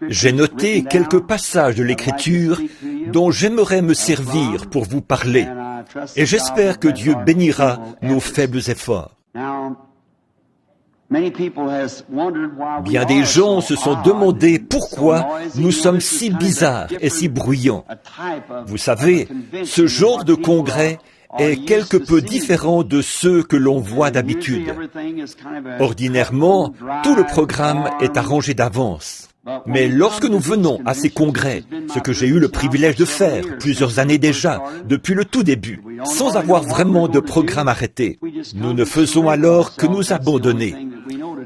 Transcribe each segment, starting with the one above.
J'ai noté quelques passages de l'Écriture dont j'aimerais me servir pour vous parler, et j'espère que Dieu bénira nos faibles efforts. Bien des gens se sont demandé pourquoi nous sommes si bizarres et si bruyants. Vous savez, ce genre de congrès est quelque peu différent de ceux que l'on voit d'habitude. Ordinairement, tout le programme est arrangé d'avance. Mais lorsque nous venons à ces congrès, ce que j'ai eu le privilège de faire plusieurs années déjà, depuis le tout début, sans avoir vraiment de programme arrêté, nous ne faisons alors que nous abandonner.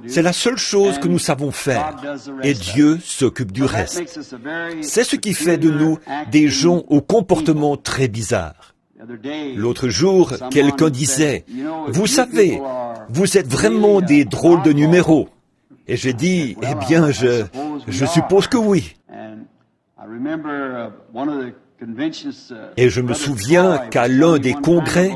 C'est la seule chose que nous savons faire, et Dieu s'occupe du reste. C'est ce qui fait de nous des gens au comportement très bizarre. L'autre jour, quelqu'un disait, « Vous savez, vous êtes vraiment des drôles de numéros. » Et j'ai dit, eh bien, je suppose que oui. Et je me souviens qu'à l'un des congrès,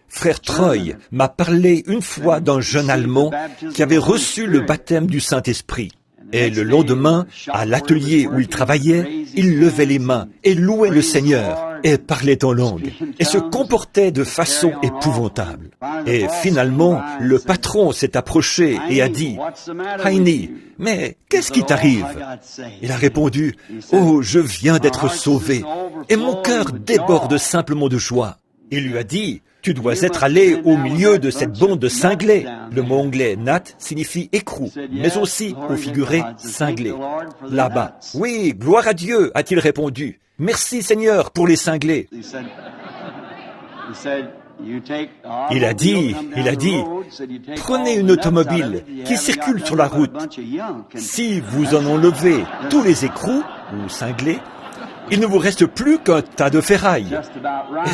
Frère Troy m'a parlé une fois d'un jeune Allemand qui avait reçu le baptême du Saint-Esprit. Et le lendemain, à l'atelier où il travaillait, il levait les mains et louait le Seigneur et parlait en langue et se comportait de façon épouvantable. Et finalement, le patron s'est approché et a dit, « Heini, mais qu'est-ce qui t'arrive » Il a répondu, « Oh, je viens d'être sauvé et mon cœur déborde simplement de joie. » Il lui a dit, « Tu dois être allé au milieu de cette bande de cinglés. » Le mot anglais « nat » signifie écrou, mais aussi au figuré « cinglé ». Là-bas. « Oui, gloire à Dieu » a-t-il répondu. « Merci Seigneur pour les cinglés. » Il a dit, « Prenez une automobile qui circule sur la route. Si vous en enlevez tous les écrous ou cinglés, il ne vous reste plus qu'un tas de ferraille. » Et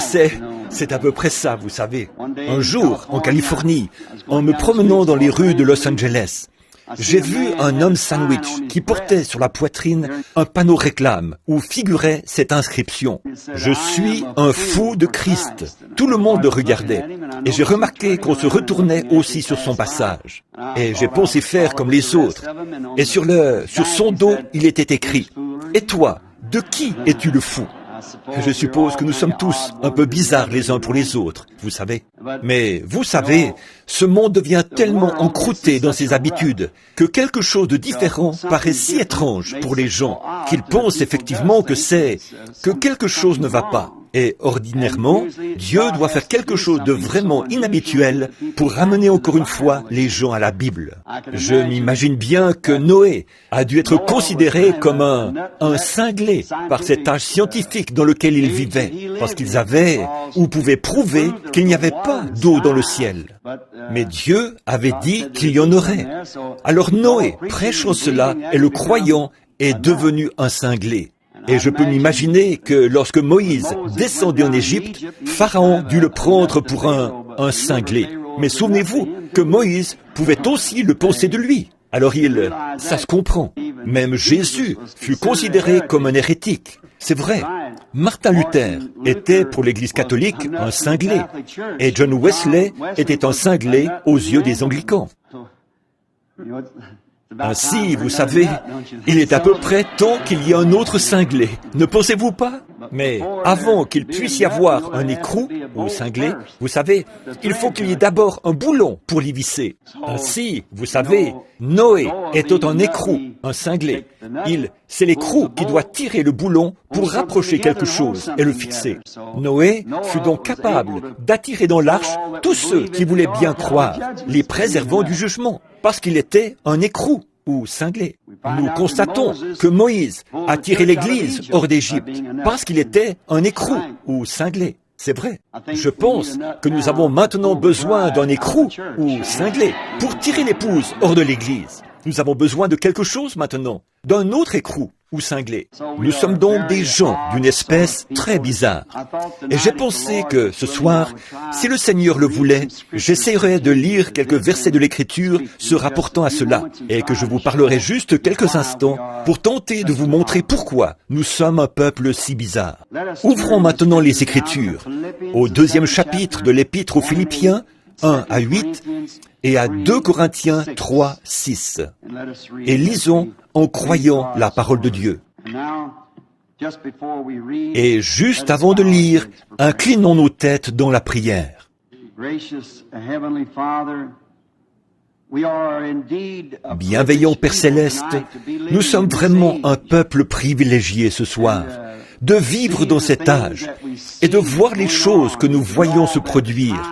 c'est à peu près ça, vous savez. Un jour, en Californie, en me promenant dans les rues de Los Angeles, j'ai vu un homme sandwich qui portait sur la poitrine un panneau réclame où figurait cette inscription « Je suis un fou de Christ ». Tout le monde le regardait et j'ai remarqué qu'on se retournait aussi sur son passage. Et j'ai pensé faire comme les autres. Et sur son dos, il était écrit « Et toi, de qui es-tu le fou ?» Je suppose que nous sommes tous un peu bizarres les uns pour les autres, vous savez. Mais vous savez, ce monde devient tellement encrouté dans ses habitudes que quelque chose de différent paraît si étrange pour les gens qu'ils pensent effectivement que quelque chose ne va pas. Et ordinairement, Dieu doit faire quelque chose de vraiment inhabituel pour ramener encore une fois les gens à la Bible. Je m'imagine bien que Noé a dû être considéré comme un cinglé par cet âge scientifique dans lequel il vivait, parce qu'ils avaient ou pouvaient prouver qu'il n'y avait pas d'eau dans le ciel. Mais Dieu avait dit qu'il y en aurait. Alors Noé, prêchant cela et le croyant, est devenu un cinglé. Et je peux m'imaginer que lorsque Moïse descendit en Égypte, Pharaon dut le prendre pour un cinglé. Mais souvenez-vous que Moïse pouvait aussi le penser de lui. Alors ça se comprend. Même Jésus fut considéré comme un hérétique. C'est vrai. Martin Luther était pour l'Église catholique un cinglé. Et John Wesley était un cinglé aux yeux des anglicans. Ainsi, vous savez, il est à peu près temps qu'il y ait un autre cinglé, ne pensez-vous pas? Mais avant qu'il puisse y avoir un écrou ou cinglé, vous savez, il faut qu'il y ait d'abord un boulon pour l'y visser. Ainsi, vous savez, Noé était un écrou, un cinglé. C'est l'écrou qui doit tirer le boulon pour rapprocher quelque chose et le fixer. Noé fut donc capable d'attirer dans l'arche tous ceux qui voulaient bien croire, les préservant du jugement, parce qu'il était un écrou ou cinglé. Nous constatons que Moïse a tiré l'Église hors d'Égypte parce qu'il était un écrou ou cinglé. C'est vrai. Je pense que nous avons maintenant besoin d'un écrou ou cinglé pour tirer l'épouse hors de l'Église. Nous avons besoin de quelque chose maintenant, d'un autre écrou ou cinglé. Nous sommes donc des gens d'une espèce très bizarre. Et j'ai pensé que ce soir, si le Seigneur le voulait, j'essaierais de lire quelques versets de l'Écriture se rapportant à cela, et que je vous parlerai juste quelques instants pour tenter de vous montrer pourquoi nous sommes un peuple si bizarre. Ouvrons maintenant les Écritures, au 2e chapitre de l'Épître aux Philippiens, 1 à 8, et à 2 Corinthiens 3, 6. Et lisons en croyant la parole de Dieu. Et juste avant de lire, inclinons nos têtes dans la prière. Bienveillant Père Céleste, nous sommes vraiment un peuple privilégié ce soir, de vivre dans cet âge et de voir les choses que nous voyons se produire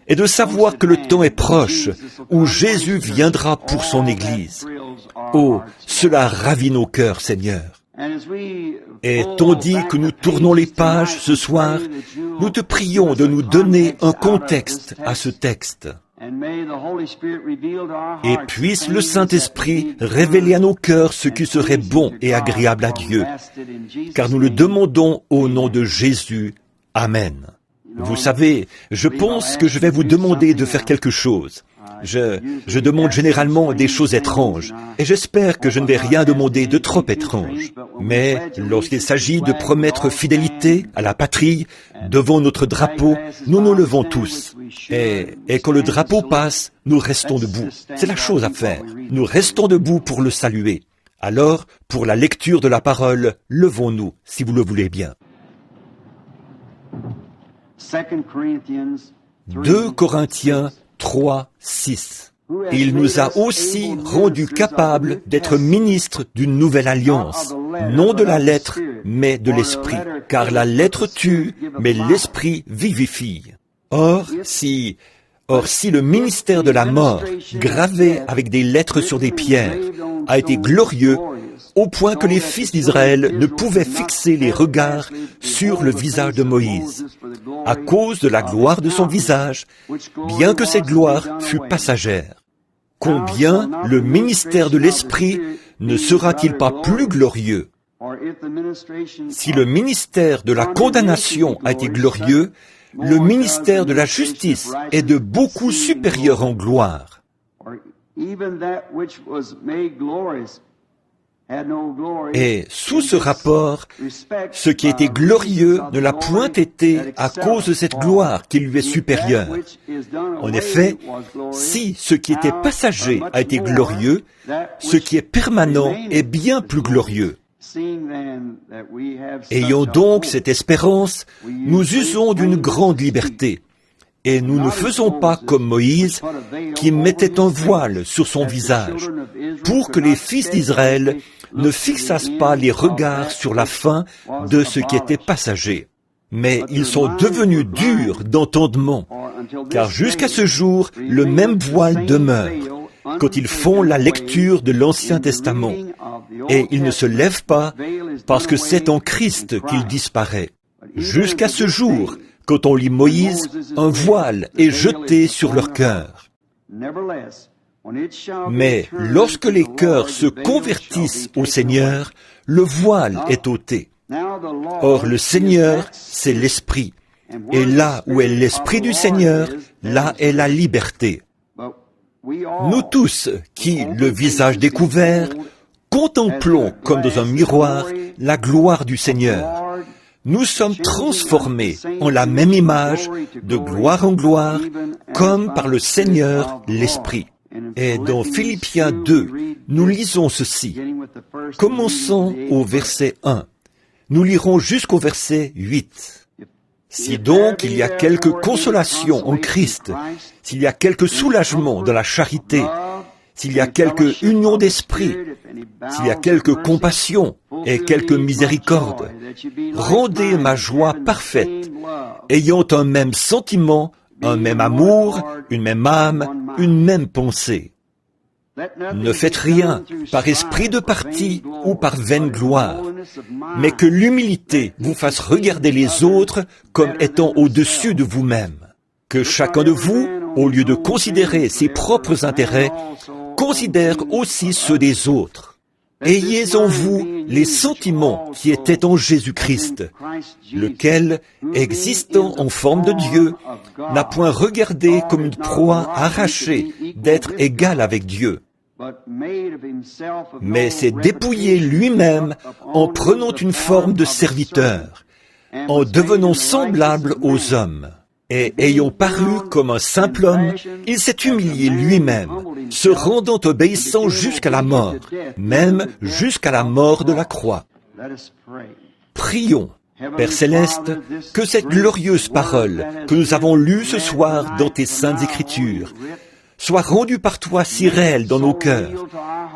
et de savoir que le temps est proche où Jésus viendra pour son Église. Oh, cela ravit nos cœurs, Seigneur. Et tandis que nous tournons les pages ce soir, nous te prions de nous donner un contexte à ce texte. Et puisse le Saint-Esprit révéler à nos cœurs ce qui serait bon et agréable à Dieu, car nous le demandons au nom de Jésus. Amen. Vous savez, je pense que je vais vous demander de faire quelque chose. Je demande généralement des choses étranges, et j'espère que je ne vais rien demander de trop étrange. Mais lorsqu'il s'agit de promettre fidélité à la patrie, devant notre drapeau, nous nous levons tous. Et quand le drapeau passe, nous restons debout. C'est la chose à faire. Nous restons debout pour le saluer. Alors, pour la lecture de la parole, levons-nous, si vous le voulez bien. 2 Corinthiens 3, 6. Il nous a aussi rendus capables d'être ministres d'une nouvelle alliance, non de la lettre, mais de l'esprit. Car la lettre tue, mais l'esprit vivifie. Or, si le ministère de la mort, gravé avec des lettres sur des pierres, a été glorieux, au point que les fils d'Israël ne pouvaient fixer les regards sur le visage de Moïse, à cause de la gloire de son visage, bien que cette gloire fût passagère. Combien le ministère de l'Esprit ne sera-t-il pas plus glorieux? Si le ministère de la condamnation a été glorieux, le ministère de la justice est de beaucoup supérieur en gloire. Et sous ce rapport, ce qui était glorieux ne l'a point été à cause de cette gloire qui lui est supérieure. En effet, si ce qui était passager a été glorieux, ce qui est permanent est bien plus glorieux. Ayant donc cette espérance, nous usons d'une grande liberté. Et nous ne faisons pas comme Moïse, qui mettait un voile sur son visage, pour que les fils d'Israël ne fixassent pas les regards sur la fin de ce qui était passager. Mais ils sont devenus durs d'entendement, car jusqu'à ce jour, le même voile demeure, quand ils font la lecture de l'Ancien Testament, et ils ne se lèvent pas, parce que c'est en Christ qu'il disparaît. Jusqu'à ce jour, quand on lit Moïse, un voile est jeté sur leur cœur. Mais lorsque les cœurs se convertissent au Seigneur, le voile est ôté. Or, le Seigneur, c'est l'Esprit. Et là où est l'Esprit du Seigneur, là est la liberté. Nous tous, qui, le visage découvert, contemplons comme dans un miroir la gloire du Seigneur, nous sommes transformés en la même image, de gloire en gloire, comme par le Seigneur l'Esprit. Et dans Philippiens 2, nous lisons ceci. Commençons au verset 1. Nous lirons jusqu'au verset 8. Si donc il y a quelque consolation en Christ, s'il y a quelque soulagement dans la charité, s'il y a quelque union d'esprit, s'il y a quelque compassion et quelque miséricorde, rendez ma joie parfaite, ayant un même sentiment, un même amour, une même âme, une même pensée. Ne faites rien par esprit de parti ou par vaine gloire, mais que l'humilité vous fasse regarder les autres comme étant au-dessus de vous-même. Que chacun de vous, au lieu de considérer ses propres intérêts, considère aussi ceux des autres. Ayez en vous les sentiments qui étaient en Jésus-Christ, lequel, existant en forme de Dieu, n'a point regardé comme une proie arrachée d'être égal avec Dieu, mais s'est dépouillé lui-même en prenant une forme de serviteur, en devenant semblable aux hommes. Et ayant paru comme un simple homme, il s'est humilié lui-même, se rendant obéissant jusqu'à la mort, même jusqu'à la mort de la croix. Prions, Père Céleste, que cette glorieuse parole que nous avons lue ce soir dans tes saintes Écritures soit rendue par toi si réelle dans nos cœurs,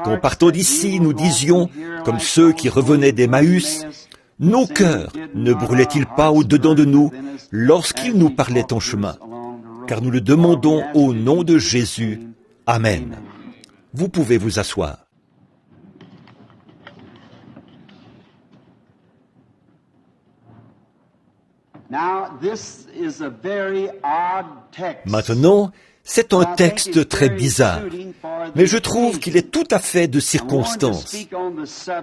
qu'en partant d'ici nous disions, comme ceux qui revenaient d'Emmaüs, nos cœurs ne brûlaient-ils pas au-dedans de nous lorsqu'ils nous parlaient en chemin? Car nous le demandons au nom de Jésus. Amen. Vous pouvez vous asseoir. Maintenant, c'est un texte très bizarre, mais je trouve qu'il est tout à fait de circonstance.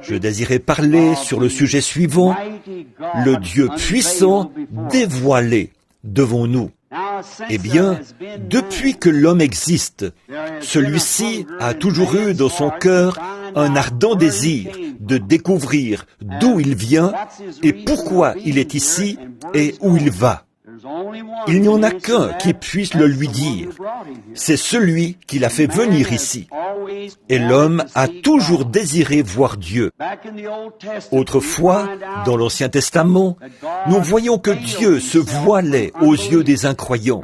Je désirais parler sur le sujet suivant, le Dieu puissant dévoilé devant nous. Eh bien, depuis que l'homme existe, celui-ci a toujours eu dans son cœur un ardent désir de découvrir d'où il vient et pourquoi il est ici et où il va. Il n'y en a qu'un qui puisse le lui dire. C'est celui qui l'a fait venir ici. Et l'homme a toujours désiré voir Dieu. Autrefois, dans l'Ancien Testament, nous voyons que Dieu se voilait aux yeux des incroyants.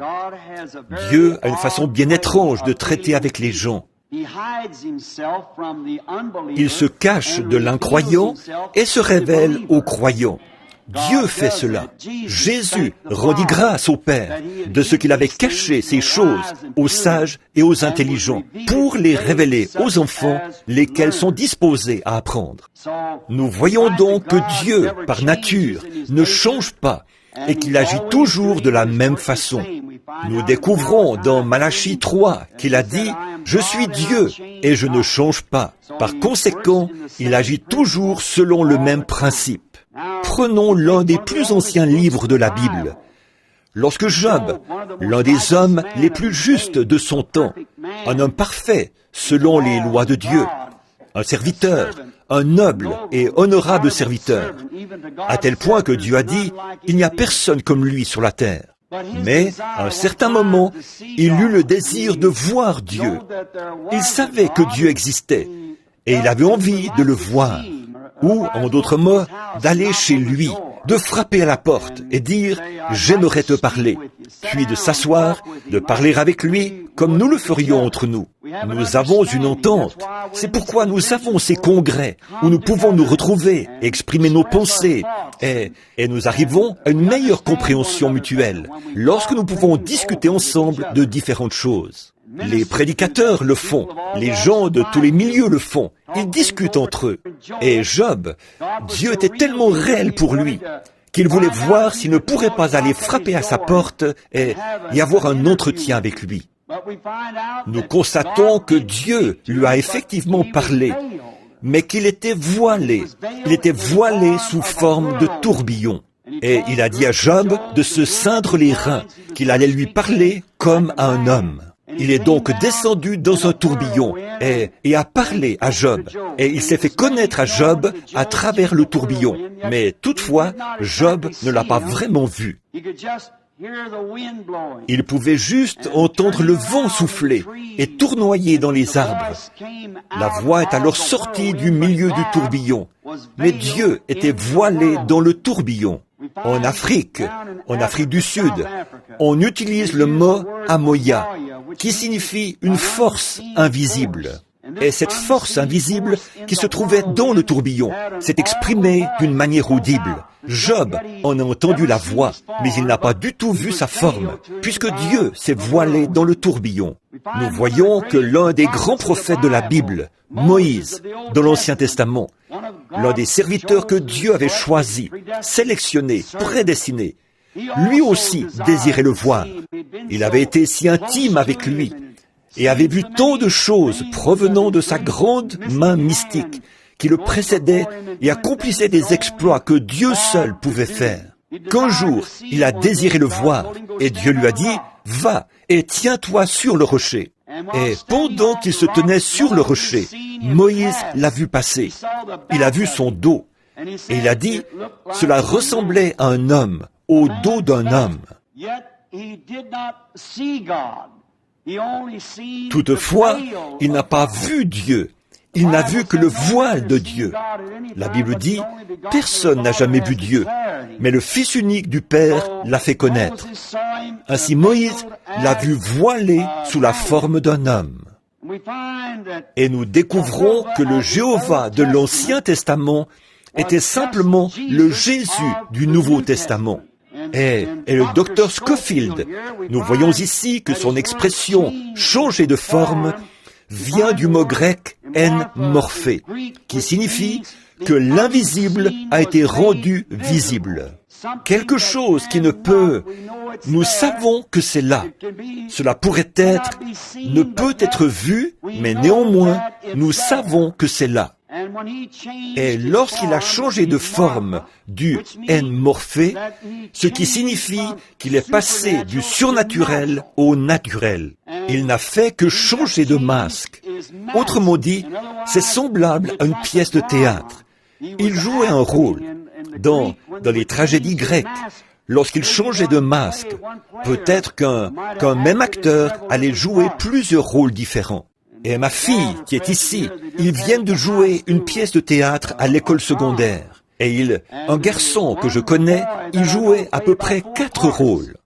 Dieu a une façon bien étrange de traiter avec les gens. Il se cache de l'incroyant et se révèle aux croyants. Dieu fait cela. Jésus rendit grâce au Père de ce qu'il avait caché ces choses aux sages et aux intelligents pour les révéler aux enfants, lesquels sont disposés à apprendre. Nous voyons donc que Dieu, par nature, ne change pas et qu'il agit toujours de la même façon. Nous découvrons dans Malachie 3 qu'il a dit « Je suis Dieu et je ne change pas ». Par conséquent, il agit toujours selon le même principe. Prenons l'un des plus anciens livres de la Bible. Lorsque Job, l'un des hommes les plus justes de son temps, un homme parfait selon les lois de Dieu, un serviteur, un noble et honorable serviteur, à tel point que Dieu a dit « Il n'y a personne comme lui sur la terre ». Mais, à un certain moment, il eut le désir de voir Dieu. Il savait que Dieu existait, et il avait envie de le voir. Ou, en d'autres mots, d'aller chez lui, de frapper à la porte et dire « J'aimerais te parler », puis de s'asseoir, de parler avec lui comme nous le ferions entre nous. Nous avons une entente. C'est pourquoi nous avons ces congrès où nous pouvons nous retrouver, exprimer nos pensées, et nous arrivons à une meilleure compréhension mutuelle lorsque nous pouvons discuter ensemble de différentes choses. Les prédicateurs le font, les gens de tous les milieux le font, ils discutent entre eux. Et Job, Dieu était tellement réel pour lui qu'il voulait voir s'il ne pourrait pas aller frapper à sa porte et avoir un entretien avec lui. Nous constatons que Dieu lui a effectivement parlé, mais qu'il était voilé. Il était voilé sous forme de tourbillon. Et il a dit à Job de se ceindre les reins, qu'il allait lui parler comme à un homme. Il est donc descendu dans un tourbillon et a parlé à Job. Et il s'est fait connaître à Job à travers le tourbillon. Mais toutefois, Job ne l'a pas vraiment vu. Il pouvait juste entendre le vent souffler et tournoyer dans les arbres. La voix est alors sortie du milieu du tourbillon. Mais Dieu était voilé dans le tourbillon. En Afrique du Sud, on utilise le mot « amoya », qui signifie une force invisible. Et cette force invisible qui se trouvait dans le tourbillon s'est exprimée d'une manière audible. Job en a entendu la voix, mais il n'a pas du tout vu sa forme, puisque Dieu s'est voilé dans le tourbillon. Nous voyons que l'un des grands prophètes de la Bible, Moïse, dans l'Ancien Testament, l'un des serviteurs que Dieu avait choisi, sélectionné, prédestiné, lui aussi désirait le voir. Il avait été si intime avec lui et avait vu tant de choses provenant de sa grande main mystique qui le précédait et accomplissait des exploits que Dieu seul pouvait faire. Qu'un jour, il a désiré le voir et Dieu lui a dit « Va et tiens-toi sur le rocher ». Et pendant qu'il se tenait sur le rocher, Moïse l'a vu passer. Il a vu son dos. Et il a dit, cela ressemblait à un homme, au dos d'un homme. Toutefois, il n'a pas vu Dieu. Il n'a vu que le voile de Dieu. La Bible dit, personne n'a jamais vu Dieu, mais le Fils unique du Père l'a fait connaître. Ainsi Moïse l'a vu voilé sous la forme d'un homme. Et nous découvrons que le Jéhovah de l'Ancien Testament était simplement le Jésus du Nouveau Testament. Et le docteur Scofield, nous voyons ici que son expression « changer de forme » vient du mot grec « en morphé », qui signifie que l'invisible a été rendu visible. Quelque chose qui ne peut... Nous savons que c'est là. Cela pourrait être, ne peut être vu, mais néanmoins, nous savons que c'est là. Et lorsqu'il a changé de forme du en morphé, ce qui signifie qu'il est passé du surnaturel au naturel, il n'a fait que changer de masque. Autrement dit, c'est semblable à une pièce de théâtre. Il jouait un rôle dans les tragédies grecques. Lorsqu'il changeait de masque, peut-être qu'un même acteur allait jouer plusieurs rôles différents. Et ma fille, qui est ici, ils viennent de jouer une pièce de théâtre à l'école secondaire. Et un garçon que je connais, il jouait à peu près 4 rôles.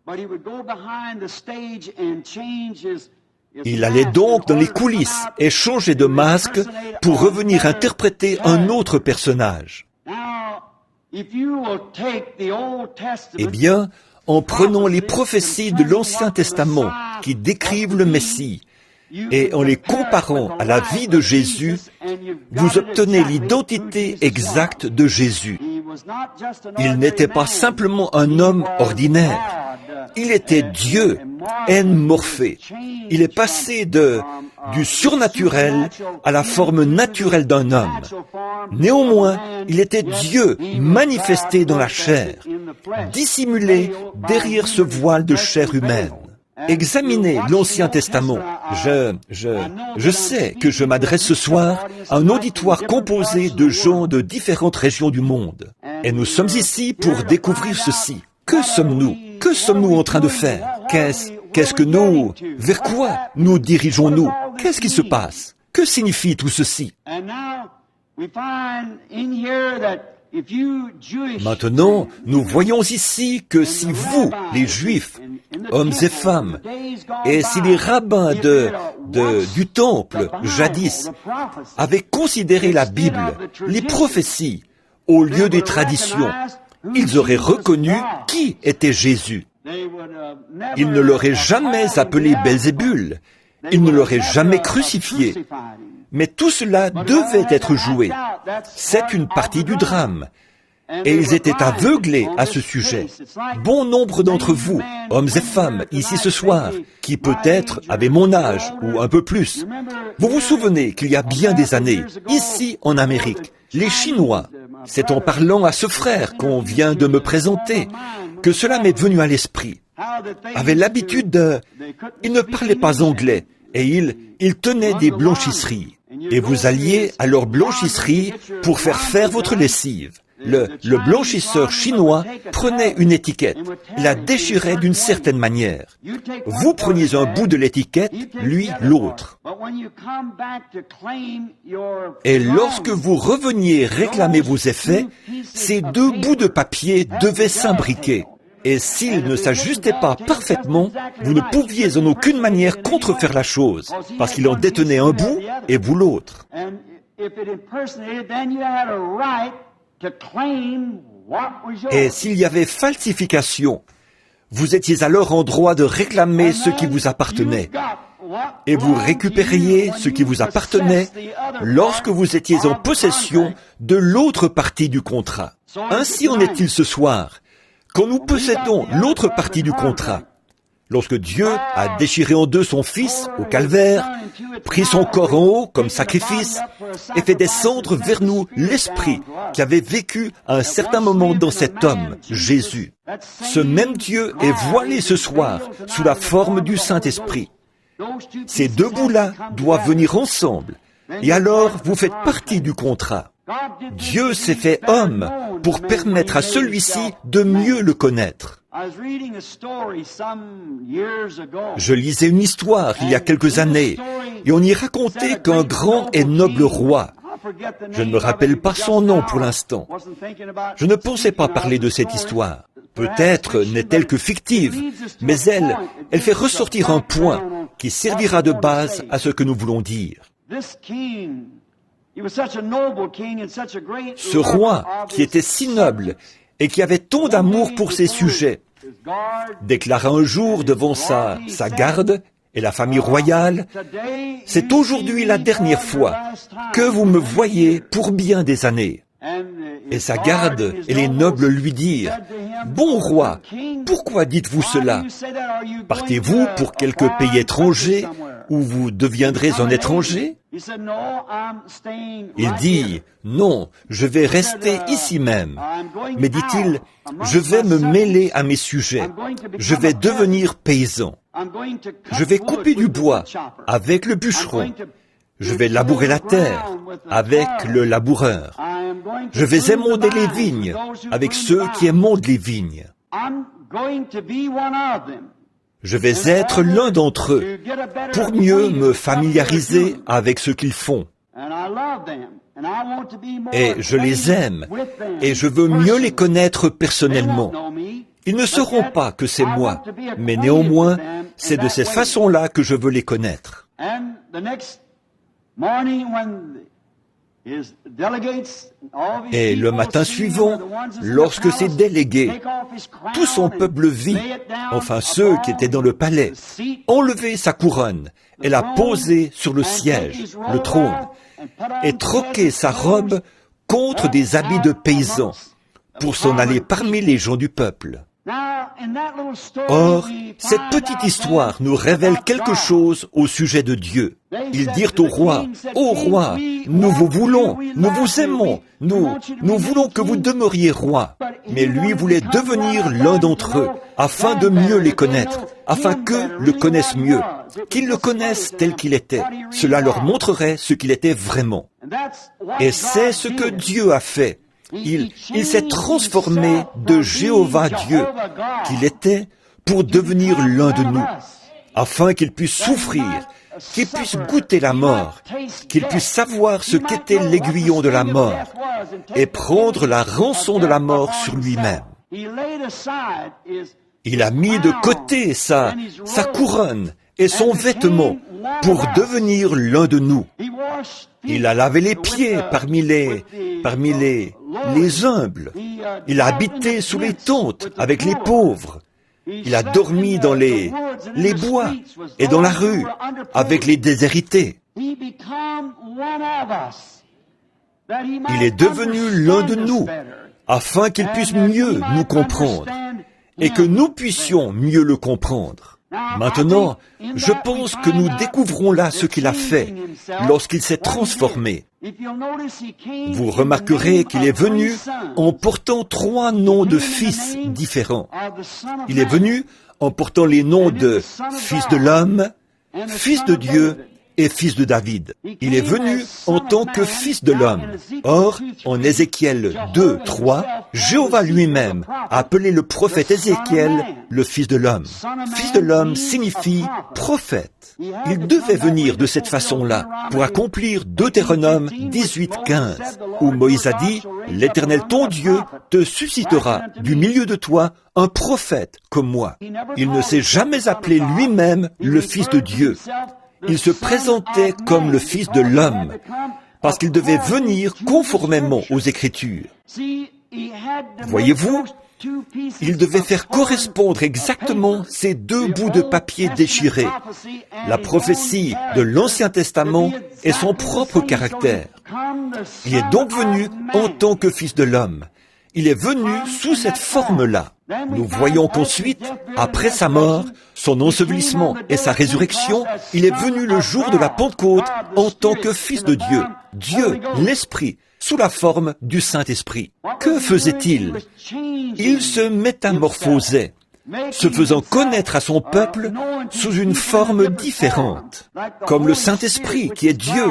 Il allait donc dans les coulisses et changer de masque pour revenir interpréter un autre personnage. Eh bien, en prenant les prophéties de l'Ancien Testament qui décrivent le Messie, et en les comparant à la vie de Jésus, vous obtenez l'identité exacte de Jésus. Il n'était pas simplement un homme ordinaire. Il était Dieu, en morphé. Il est passé du surnaturel à la forme naturelle d'un homme. Néanmoins, il était Dieu manifesté dans la chair, dissimulé derrière ce voile de chair humaine. Examinez l'Ancien Testament. Je sais que je m'adresse ce soir à un auditoire composé de gens de différentes régions du monde. Et nous sommes ici pour découvrir ceci. Que sommes-nous? Que sommes-nous en train de faire? Qu'est-ce que nous... Vers quoi nous dirigeons-nous? Qu'est-ce qui se passe? Que signifie tout ceci? Maintenant, nous voyons ici que si vous, les Juifs, hommes et femmes, et si les rabbins du temple, jadis, avaient considéré la Bible, les prophéties, au lieu des traditions, ils auraient reconnu qui était Jésus. Ils ne l'auraient jamais appelé Belzébul, ils ne l'auraient jamais crucifié. Mais tout cela devait être joué. C'est une partie du drame. Et ils étaient aveuglés à ce sujet. Bon nombre d'entre vous, hommes et femmes, ici ce soir, qui peut-être avaient mon âge ou un peu plus, vous vous souvenez qu'il y a bien des années, ici en Amérique, les Chinois, c'est en parlant à ce frère qu'on vient de me présenter, que cela m'est venu à l'esprit, avaient l'habitude ils ne parlaient pas anglais, et ils tenaient des blanchisseries. Et vous alliez à leur blanchisserie pour faire votre lessive. Le blanchisseur chinois prenait une étiquette, la déchirait d'une certaine manière. Vous preniez un bout de l'étiquette, lui l'autre. Et lorsque vous reveniez réclamer vos effets, ces 2 bouts de papier devaient s'imbriquer. Et s'ils ne s'ajustaient pas parfaitement, vous ne pouviez en aucune manière contrefaire la chose, parce qu'il en détenait un bout et vous l'autre. Et s'il y avait falsification, vous étiez alors en droit de réclamer ce qui vous appartenait. Et vous récupériez ce qui vous appartenait lorsque vous étiez en possession de l'autre partie du contrat. Ainsi en est-il ce soir. Quand nous possédons l'autre partie du contrat, lorsque Dieu a déchiré en 2 son Fils au calvaire, pris son corps en haut comme sacrifice, et fait descendre vers nous l'Esprit qui avait vécu à un certain moment dans cet homme, Jésus. Ce même Dieu est voilé ce soir sous la forme du Saint-Esprit. Ces 2 bouts-là doivent venir ensemble, et alors vous faites partie du contrat. Dieu s'est fait homme pour permettre à celui-ci de mieux le connaître. Je lisais une histoire il y a quelques années, et on y racontait qu'un grand et noble roi, je ne me rappelle pas son nom pour l'instant, je ne pensais pas parler de cette histoire. Peut-être n'est-elle que fictive, mais elle fait ressortir un point qui servira de base à ce que nous voulons dire. Ce roi, qui était si noble et qui avait tant d'amour pour ses sujets, déclara un jour devant sa garde et la famille royale, « C'est aujourd'hui la dernière fois que vous me voyez pour bien des années. » Et sa garde et les nobles lui dirent, « Bon roi, pourquoi dites-vous cela? Partez-vous pour quelque pays étranger où vous deviendrez un étranger? » Il dit, « Non, je vais rester ici même. Mais dit-il, je vais me mêler à mes sujets. Je vais devenir paysan. Je vais couper du bois avec le bûcheron. Je vais labourer la terre avec le laboureur. Je vais émonder les vignes avec ceux qui émondent les vignes. Je vais être l'un d'entre eux pour mieux me familiariser avec ce qu'ils font. Et je les aime et je veux mieux les connaître personnellement. Ils ne sauront pas que c'est moi, mais néanmoins, c'est de cette façon-là que je veux les connaître. » Et le matin suivant, lorsque ses délégués, tout son peuple vit, enfin ceux qui étaient dans le palais, enlever sa couronne et la poser sur le siège, le trône, et troquer sa robe contre des habits de paysan pour s'en aller parmi les gens du peuple. Or, cette petite histoire nous révèle quelque chose au sujet de Dieu. Ils dirent au roi, « Ô roi, nous vous voulons, nous vous aimons, nous voulons que vous demeuriez roi. » Mais lui voulait devenir l'un d'entre eux, afin de mieux les connaître, afin qu'eux le connaissent mieux, qu'ils le connaissent tel qu'il était. Cela leur montrerait ce qu'il était vraiment. Et c'est ce que Dieu a fait. Il s'est transformé de Jéhovah Dieu qu'il était pour devenir l'un de nous, afin qu'il puisse souffrir, qu'il puisse goûter la mort, qu'il puisse savoir ce qu'était l'aiguillon de la mort et prendre la rançon de la mort sur lui-même. Il a mis de côté sa couronne et son vêtement pour devenir l'un de nous. Il a lavé les pieds parmi les humbles. Il a habité sous les tentes avec les pauvres. Il a dormi dans les bois et dans la rue avec les déshérités. Il est devenu l'un de nous afin qu'il puisse mieux nous comprendre et que nous puissions mieux le comprendre. Maintenant, je pense que nous découvrons là ce qu'il a fait lorsqu'il s'est transformé. Vous remarquerez qu'il est venu en portant 3 noms de fils différents. Il est venu en portant les noms de Fils de l'homme, Fils de Dieu et Fils de David. Il est venu en tant que Fils de l'homme. Or, en Ézéchiel 2, 3, Jéhovah lui-même a appelé le prophète Ézéchiel le Fils de l'homme. Fils de l'homme signifie prophète. Il devait venir de cette façon-là pour accomplir Deutéronome 18, 15, où Moïse a dit « L'Éternel ton Dieu te suscitera du milieu de toi un prophète comme moi. » Il ne s'est jamais appelé lui-même le Fils de Dieu. Il se présentait comme le Fils de l'homme, parce qu'il devait venir conformément aux Écritures. Voyez-vous, il devait faire correspondre exactement ces 2 bouts de papier déchirés, la prophétie de l'Ancien Testament et son propre caractère. Il est donc venu en tant que Fils de l'homme. Il est venu sous cette forme-là. Nous voyons qu'ensuite, après sa mort, son ensevelissement et sa résurrection, il est venu le jour de la Pentecôte en tant que Fils de Dieu, Dieu, l'Esprit, sous la forme du Saint-Esprit. Que faisait-il? Il se métamorphosait. se faisant connaître à son peuple sous une forme différente. Comme le Saint-Esprit, qui est Dieu,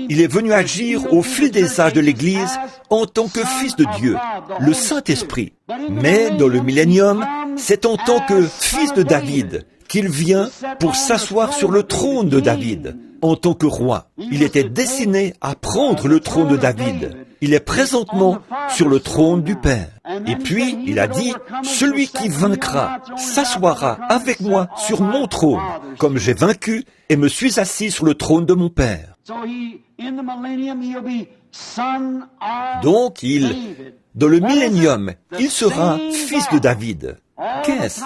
il est venu agir au fil des âges de l'Église en tant que Fils de Dieu, le Saint-Esprit. Mais dans le millénium, c'est en tant que Fils de David qu'il vient pour s'asseoir sur le trône de David, en tant que roi. Il était destiné à prendre le trône de David. Il est présentement sur le trône du Père. Et puis, il a dit, « Celui qui vaincra s'assoira avec moi sur mon trône, comme j'ai vaincu et me suis assis sur le trône de mon Père. » Donc, dans le millénium, il sera fils de David. Qu'est-ce?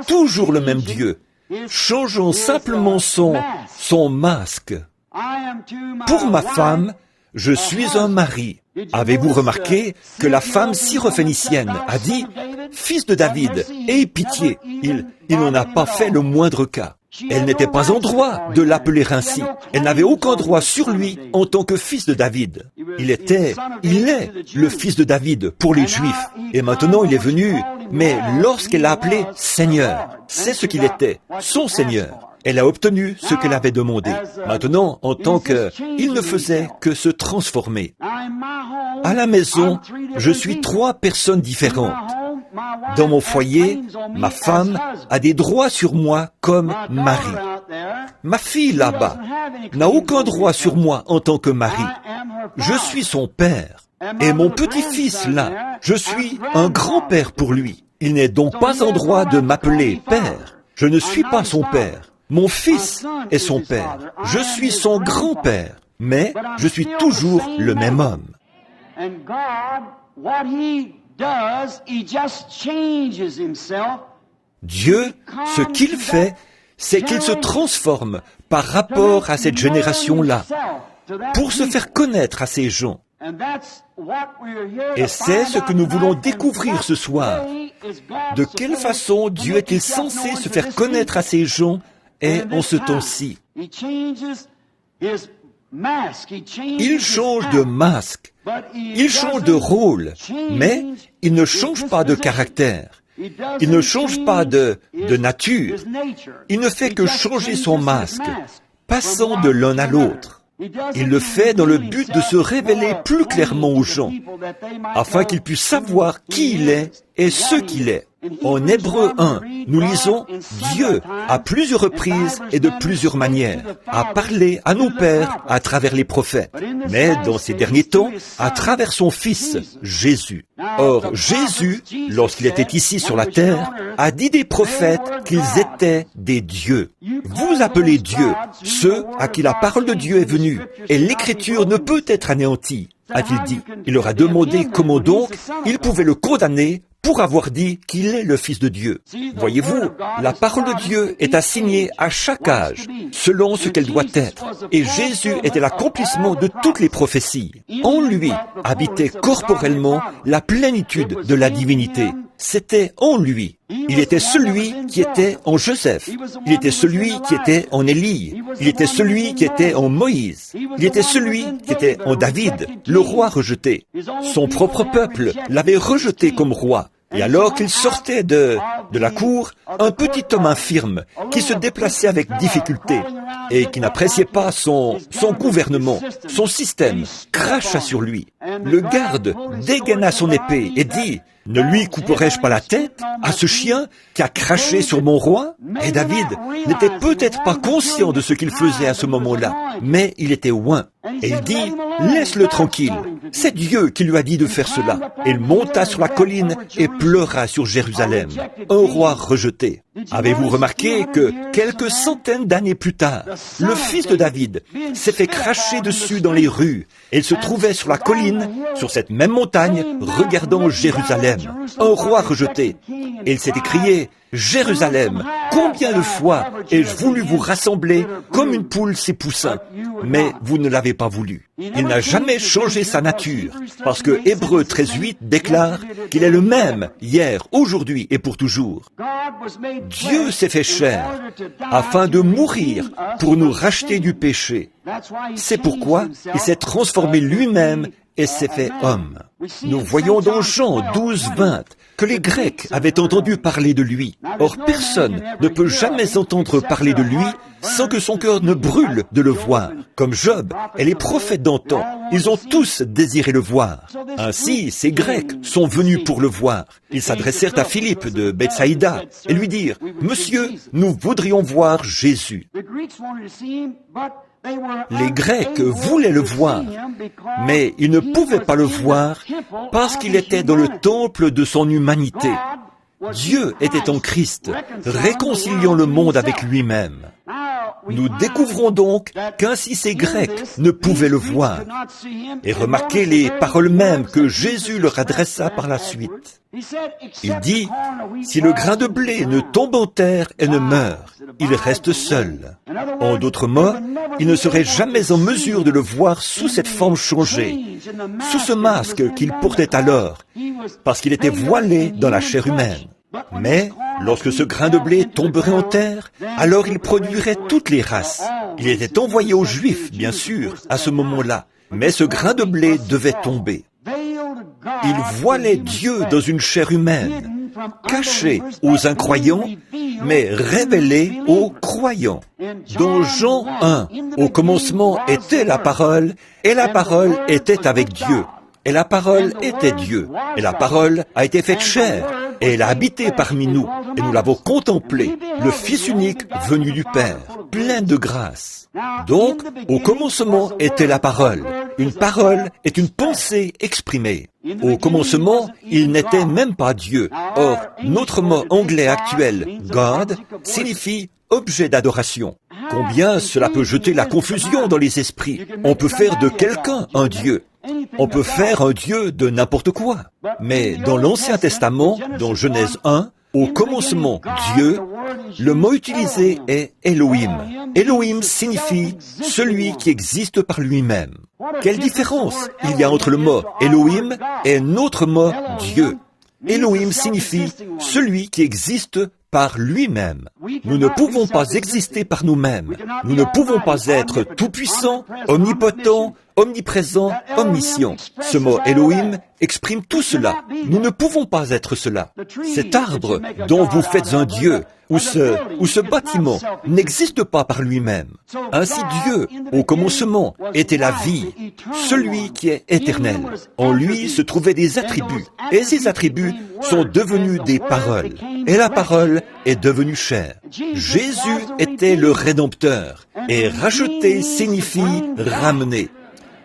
Toujours le même Dieu, changeant simplement son masque. Pour ma femme, je suis un mari. Avez-vous remarqué que la femme syrophénicienne a dit « Fils de David, aie pitié ». Il n'en a pas fait le moindre cas. Elle n'était pas en droit de l'appeler ainsi. Elle n'avait aucun droit sur lui en tant que fils de David. Il est le fils de David pour les Juifs. Et maintenant il est venu, mais lorsqu'elle l'a appelé Seigneur, c'est ce qu'il était, son Seigneur. Elle a obtenu ce qu'elle avait demandé. Maintenant, en tant il ne faisait que se transformer. À la maison, je suis 3 personnes différentes. Dans mon foyer, ma femme a des droits sur moi comme mari. Ma fille là-bas n'a aucun droit sur moi en tant que mari. Je suis son père. Et mon petit-fils là, je suis un grand-père pour lui. Il n'est donc pas en droit de m'appeler père. Je ne suis pas son père. Mon fils est son père. Je suis son grand-père. Mais je suis toujours le même homme. Dieu, ce qu'il fait, c'est qu'il se transforme par rapport à cette génération-là, pour se faire connaître à ces gens. Et c'est ce que nous voulons découvrir ce soir. De quelle façon Dieu est-il censé se faire connaître à ces gens et en ce temps-ci? Il change de masque, il change de rôle, mais il ne change pas de caractère, il ne change pas de nature, il ne fait que changer son masque, passant de l'un à l'autre. Il le fait dans le but de se révéler plus clairement aux gens, afin qu'ils puissent savoir qui il est et ce qu'il est. En Hébreux 1, nous lisons « Dieu, à plusieurs reprises et de plusieurs manières, a parlé à nos pères à travers les prophètes, mais dans ces derniers temps, à travers son Fils, Jésus. » Or, Jésus, lorsqu'il était ici sur la terre, a dit des prophètes qu'ils étaient des dieux. Vous appelez Dieu ceux à qui la parole de Dieu est venue, et l'Écriture ne peut être anéantie, a-t-il dit. Il leur a demandé comment donc il pouvait le condamner pour avoir dit qu'il est le Fils de Dieu. Voyez-vous, la parole de Dieu est assignée à chaque âge, selon ce qu'elle doit être. Et Jésus était l'accomplissement de toutes les prophéties. En lui habitait corporellement la plénitude de la divinité. C'était en lui. Il était celui qui était en Joseph. Il était celui qui était en Élie. Il était celui qui était en Moïse. Il était celui qui était en David, le roi rejeté. Son propre peuple l'avait rejeté comme roi. Et alors qu'il sortait de la cour, un petit homme infirme qui se déplaçait avec difficulté et qui n'appréciait pas son gouvernement, son système, cracha sur lui. Le garde dégaina son épée et dit « Ne lui couperai-je pas la tête à ce chien qui a craché sur mon roi ?» Et David n'était peut-être pas conscient de ce qu'il faisait à ce moment-là, mais il était oint. Et il dit « Laisse-le tranquille, c'est Dieu qui lui a dit de faire cela. » Et il monta sur la colline et pleura sur Jérusalem, un roi rejeté. Avez-vous remarqué que quelques centaines d'années plus tard, le fils de David s'est fait cracher dessus dans les rues et il se trouvait sur la colline, sur cette même montagne, regardant Jérusalem, un roi rejeté. Et il s'est écrié « Jérusalem, combien de fois ai-je voulu vous rassembler comme une poule ses poussins, mais vous ne l'avez pas voulu. » Il n'a jamais changé sa nature, parce que Hébreux 13:8 déclare qu'il est le même hier, aujourd'hui et pour toujours. Dieu s'est fait chair afin de mourir pour nous racheter du péché. C'est pourquoi il s'est transformé lui-même et s'est fait homme. Nous voyons dans Jean 12, 20 que les Grecs avaient entendu parler de lui. Or, personne ne peut jamais entendre parler de lui sans que son cœur ne brûle de le voir. Comme Job et les prophètes d'antan, ils ont tous désiré le voir. Ainsi, ces Grecs sont venus pour le voir. Ils s'adressèrent à Philippe de Bethsaïda et lui dirent « Monsieur, nous voudrions voir Jésus ». Les Grecs voulaient le voir, mais ils ne pouvaient pas le voir parce qu'il était dans le temple de son humanité. Dieu était en Christ, réconciliant le monde avec lui-même. Nous découvrons donc qu'ainsi ces Grecs ne pouvaient le voir. Et remarquez les paroles mêmes que Jésus leur adressa par la suite. Il dit, « Si le grain de blé ne tombe en terre et ne meurt, il reste seul. » En d'autres mots, il ne serait jamais en mesure de le voir sous cette forme changée, sous ce masque qu'il portait alors, parce qu'il était voilé dans la chair humaine. Mais, lorsque ce grain de blé tomberait en terre, alors il produirait toutes les races. Il était envoyé aux Juifs, bien sûr, à ce moment-là, mais ce grain de blé devait tomber. Il voilait Dieu dans une chair humaine, caché aux incroyants, mais révélé aux croyants. Dans Jean 1, au commencement était la parole, et la parole était avec Dieu. Et la parole était Dieu, et la parole a été faite chair, et elle a habité parmi nous, et nous l'avons contemplé, le Fils unique venu du Père, plein de grâce. Donc, au commencement était la parole. Une parole est une pensée exprimée. Au commencement, il n'était même pas Dieu. Or, notre mot anglais actuel, God, signifie objet d'adoration. Combien cela peut jeter la confusion dans les esprits. On peut faire de quelqu'un un Dieu. On peut faire un Dieu de n'importe quoi. Mais dans l'Ancien Testament, dans Genèse 1, au commencement, Dieu, le mot utilisé est Elohim. Elohim signifie celui qui existe par lui-même. Quelle différence il y a entre le mot Elohim et notre mot Dieu? Elohim signifie celui qui existe par lui-même. Nous ne pouvons pas exister par nous-mêmes. Nous ne pouvons pas être tout-puissants, omnipotents, omniprésents, omniscients. Ce mot Elohim exprime tout cela. Nous ne pouvons pas être cela. Cet arbre dont vous faites un Dieu, ou ce bâtiment, n'existe pas par lui-même. Ainsi Dieu, au commencement, était la vie, celui qui est éternel. En lui se trouvaient des attributs, et ces attributs sont devenus des paroles. Et la parole est devenue chair. Jésus était le Rédempteur, et racheter signifie ramener.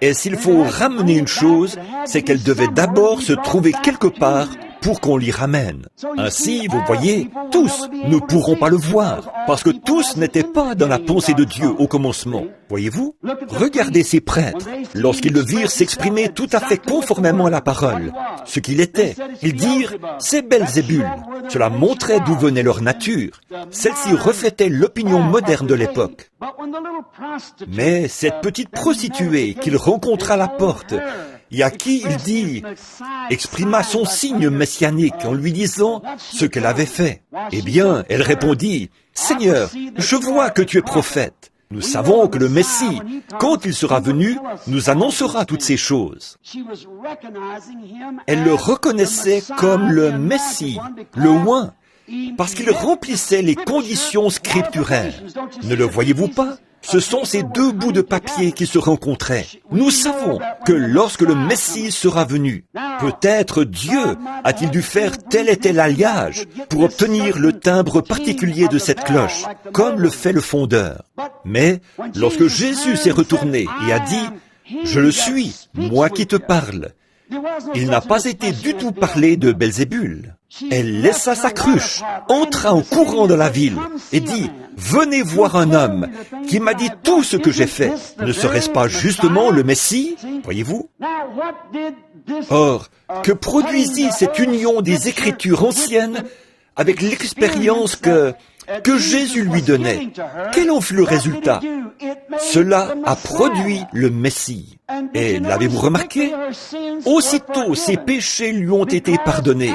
Et s'il faut ramener une chose, c'est qu'elle devait d'abord se trouver quelque part pour qu'on l'y ramène. Ainsi, vous voyez, tous ne pourront pas le voir, parce que tous n'étaient pas dans la pensée de Dieu au commencement. Voyez-vous? Regardez ces prêtres, lorsqu'ils le virent s'exprimer tout à fait conformément à la parole, ce qu'il était. Ils dirent, c'est Belzébul. Cela montrait d'où venait leur nature. Celle-ci reflétait l'opinion moderne de l'époque. Mais cette petite prostituée qu'il rencontra à la porte, et à qui il dit, exprima son signe messianique en lui disant ce qu'elle avait fait. Eh bien, elle répondit, « Seigneur, je vois que tu es prophète. Nous savons que le Messie, quand il sera venu, nous annoncera toutes ces choses. » Elle le reconnaissait comme le Messie, le oint, parce qu'il remplissait les conditions scripturaires. Ne le voyez-vous pas? Ce sont ces deux bouts de papier qui se rencontraient. Nous savons que lorsque le Messie sera venu, peut-être Dieu a-t-il dû faire tel et tel alliage pour obtenir le timbre particulier de cette cloche, comme le fait le fondeur. Mais lorsque Jésus s'est retourné et a dit « Je le suis, moi qui te parle », il n'a pas été du tout parlé de Belzébul. Elle laissa sa cruche, entra en courant dans la ville et dit « Venez voir un homme qui m'a dit tout ce que j'ai fait. Ne serait-ce pas justement le Messie ?» Voyez-vous? Or, que produisit cette union des Écritures anciennes avec l'expérience que Jésus lui donnait? Quel en fut le résultat? Cela a produit le Messie. Et l'avez-vous remarqué? Aussitôt ses péchés lui ont été pardonnés,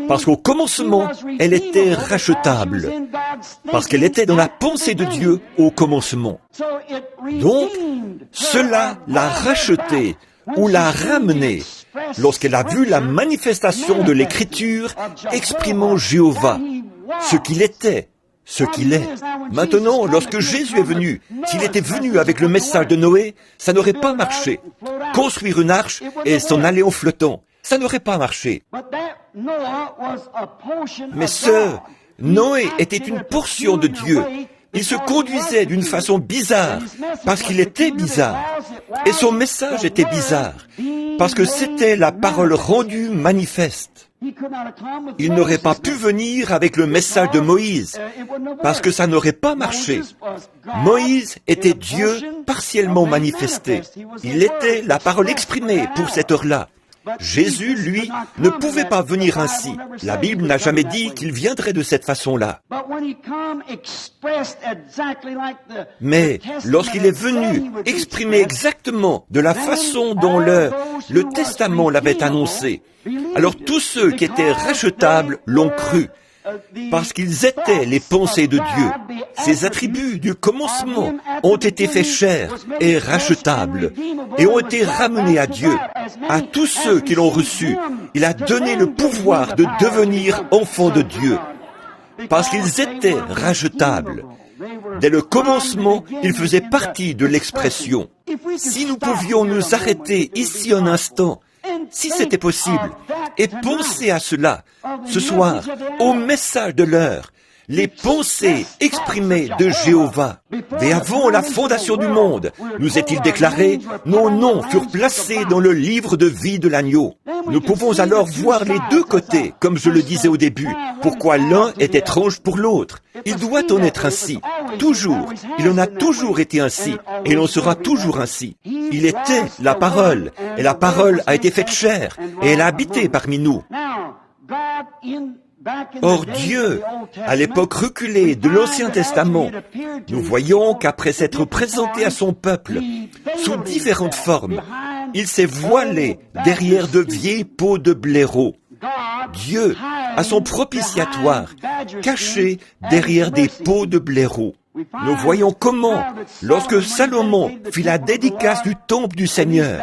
parce qu'au commencement, elle était rachetable, parce qu'elle était dans la pensée de Dieu au commencement. Donc, cela l'a rachetée ou l'a ramenée lorsqu'elle a vu la manifestation de l'Écriture exprimant Jéhovah, ce qu'il était, ce qu'il est. Maintenant, lorsque Jésus est venu, s'il était venu avec le message de Noé, ça n'aurait pas marché. Construire une arche et s'en aller en flottant, ça n'aurait pas marché. Mais Noé était une portion de Dieu. Il se conduisait d'une façon bizarre, parce qu'il était bizarre. Et son message était bizarre, parce que c'était la parole rendue manifeste. Il n'aurait pas pu venir avec le message de Moïse, parce que ça n'aurait pas marché. Moïse était Dieu partiellement manifesté. Il était la parole exprimée pour cette heure-là. Jésus, lui, ne pouvait pas venir ainsi. La Bible n'a jamais dit qu'il viendrait de cette façon-là. Mais lorsqu'il est venu exprimer exactement de la façon dont le Testament l'avait annoncé, alors tous ceux qui étaient rachetables l'ont cru, parce qu'ils étaient les pensées de Dieu. Ces attributs du commencement ont été faits chair et rachetables, et ont été ramenés à Dieu. À tous ceux qui l'ont reçu, il a donné le pouvoir de devenir enfants de Dieu, parce qu'ils étaient rachetables. Dès le commencement, ils faisaient partie de l'expression. Si nous pouvions nous arrêter ici un instant, si c'était possible, et penser à cela, ce soir, au message de l'heure, les pensées exprimées de Jéhovah. Mais avant la fondation du monde, nous est-il déclaré, nos noms furent placés dans le livre de vie de l'agneau. Nous pouvons alors voir les deux côtés, comme je le disais au début. Pourquoi l'un est étrange pour l'autre? Il doit en être ainsi. Toujours. Il en a toujours été ainsi. Et il en sera toujours ainsi. Il était la parole. Et la parole a été faite chair. Et elle a habité parmi nous. Or Dieu, à l'époque reculée de l'Ancien Testament, nous voyons qu'après s'être présenté à son peuple sous différentes formes, il s'est voilé derrière de vieilles peaux de blaireau. Dieu a son propitiatoire caché derrière des peaux de blaireau. Nous voyons comment, lorsque Salomon fit la dédicace du temple du Seigneur,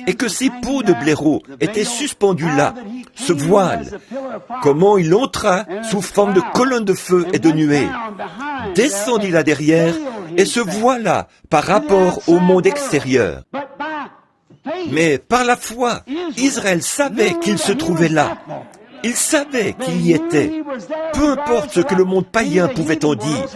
et que ces peaux de blaireau étaient suspendues là, ce voile, comment il entra sous forme de colonne de feu et de nuée, descendit là derrière, et se voila par rapport au monde extérieur. Mais par la foi, Israël savait qu'il se trouvait là. Il savait qu'il y était. Peu importe ce que le monde païen pouvait en dire,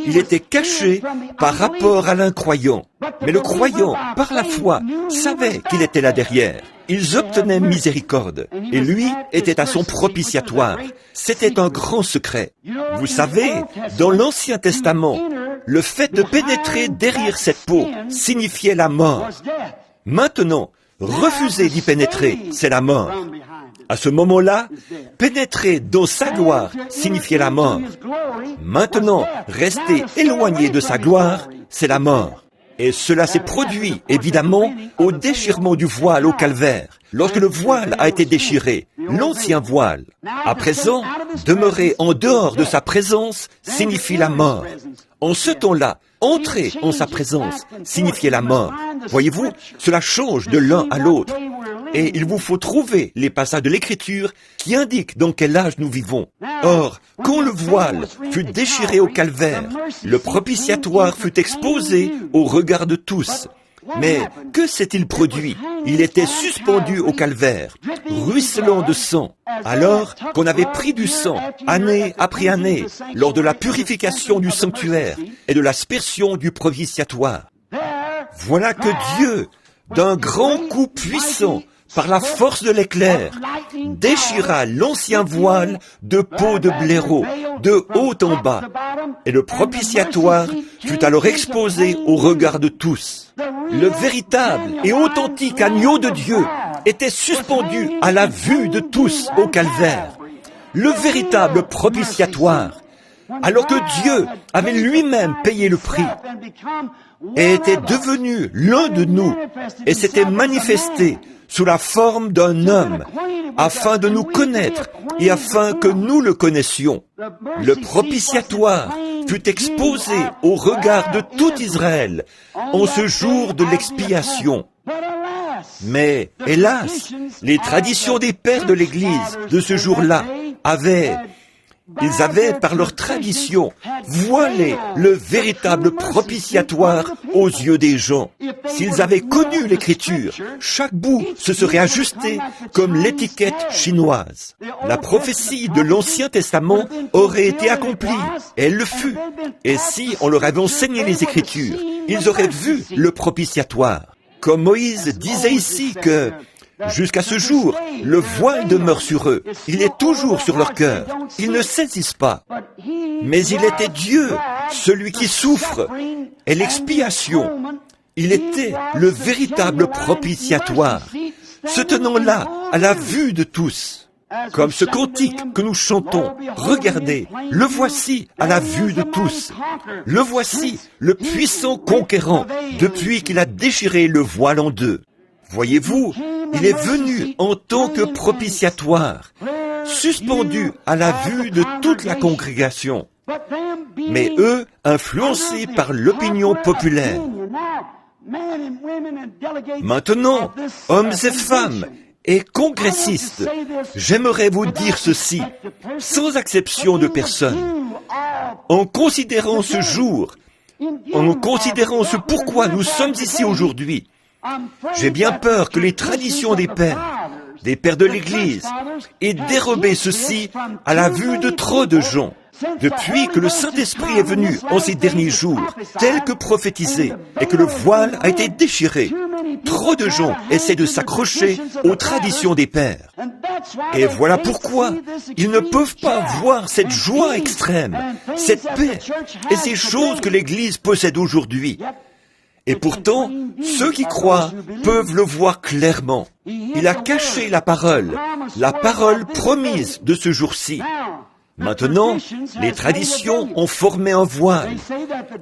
il était caché par rapport à l'incroyant. Mais le croyant, par la foi, savait qu'il était là derrière. Ils obtenaient miséricorde, et lui était à son propitiatoire. C'était un grand secret. Vous savez, dans l'Ancien Testament, le fait de pénétrer derrière cette peau signifiait la mort. Maintenant, refuser d'y pénétrer, c'est la mort. À ce moment-là, pénétrer dans sa gloire signifiait la mort. Maintenant, rester éloigné de sa gloire, c'est la mort. Et cela s'est produit, évidemment, au déchirement du voile au calvaire, lorsque le voile a été déchiré, l'ancien voile. À présent, demeurer en dehors de sa présence signifie la mort. En ce temps-là, entrer en sa présence signifiait la mort. Voyez-vous, cela change de l'un à l'autre. Et il vous faut trouver les passages de l'Écriture qui indiquent dans quel âge nous vivons. Or, quand le voile fut déchiré au calvaire, le propitiatoire fut exposé au regard de tous. Mais que s'est-il produit? Il était suspendu au calvaire, ruisselant de sang. Alors qu'on avait pris du sang, année après année, lors de la purification du sanctuaire et de l'aspersion du propitiatoire. Voilà que Dieu, d'un grand coup puissant, par la force de l'éclair, déchira l'ancien voile de peau de blaireau, de haut en bas, et le propitiatoire fut alors exposé au regard de tous. Le véritable et authentique agneau de Dieu était suspendu à la vue de tous au calvaire. Le véritable propitiatoire, alors que Dieu avait lui-même payé le prix, et était devenu l'un de nous, et s'était manifesté sous la forme d'un homme, afin de nous connaître et afin que nous le connaissions. Le propitiatoire fut exposé au regard de tout Israël en ce jour de l'expiation. Mais, hélas, les traditions des pères de l'Église de ce jour-là avaient par leur tradition, voilé le véritable propitiatoire aux yeux des gens. S'ils avaient connu l'Écriture, chaque bout se serait ajusté comme l'étiquette chinoise. La prophétie de l'Ancien Testament aurait été accomplie, et elle le fut. Et si on leur avait enseigné les Écritures, ils auraient vu le propitiatoire. Comme Moïse disait ici que, jusqu'à ce jour, le voile demeure sur eux. Il est toujours sur leur cœur. Ils ne saisissent pas. Mais il était Dieu, celui qui souffre, et l'expiation. Il était le véritable propitiatoire, se tenant là, à la vue de tous. Comme ce cantique que nous chantons, regardez, le voici à la vue de tous. Le voici, le puissant conquérant, depuis qu'il a déchiré le voile en deux. Voyez-vous, il est venu en tant que propitiatoire, suspendu à la vue de toute la congrégation. Mais eux, influencés par l'opinion populaire. Maintenant, hommes et femmes et congressistes, j'aimerais vous dire ceci, sans exception de personne. En considérant ce jour, en considérant ce pourquoi nous sommes ici aujourd'hui, j'ai bien peur que les traditions des pères de l'Église, aient dérobé ceci à la vue de trop de gens. Depuis que le Saint-Esprit est venu en ces derniers jours, tel que prophétisé, et que le voile a été déchiré, trop de gens essaient de s'accrocher aux traditions des pères. Et voilà pourquoi ils ne peuvent pas voir cette joie extrême, cette paix et ces choses que l'Église possède aujourd'hui. Et pourtant, ceux qui croient peuvent le voir clairement. Il a caché la parole promise de ce jour-ci. Maintenant, les traditions ont formé un voile.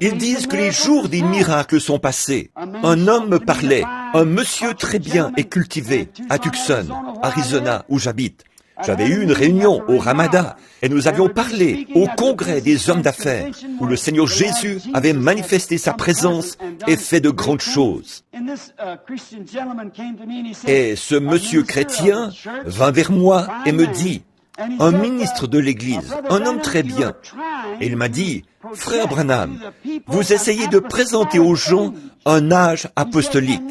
Ils disent que les jours des miracles sont passés. Un homme me parlait, un monsieur très bien et cultivé, à Tucson, Arizona, où j'habite. J'avais eu une réunion au Ramada et nous avions parlé au congrès des hommes d'affaires où le Seigneur Jésus avait manifesté sa présence et fait de grandes choses. Et ce monsieur chrétien vint vers moi et me dit, un ministre de l'Église, un homme très bien, et il m'a dit, « Frère Branham, vous essayez de présenter aux gens un âge apostolique,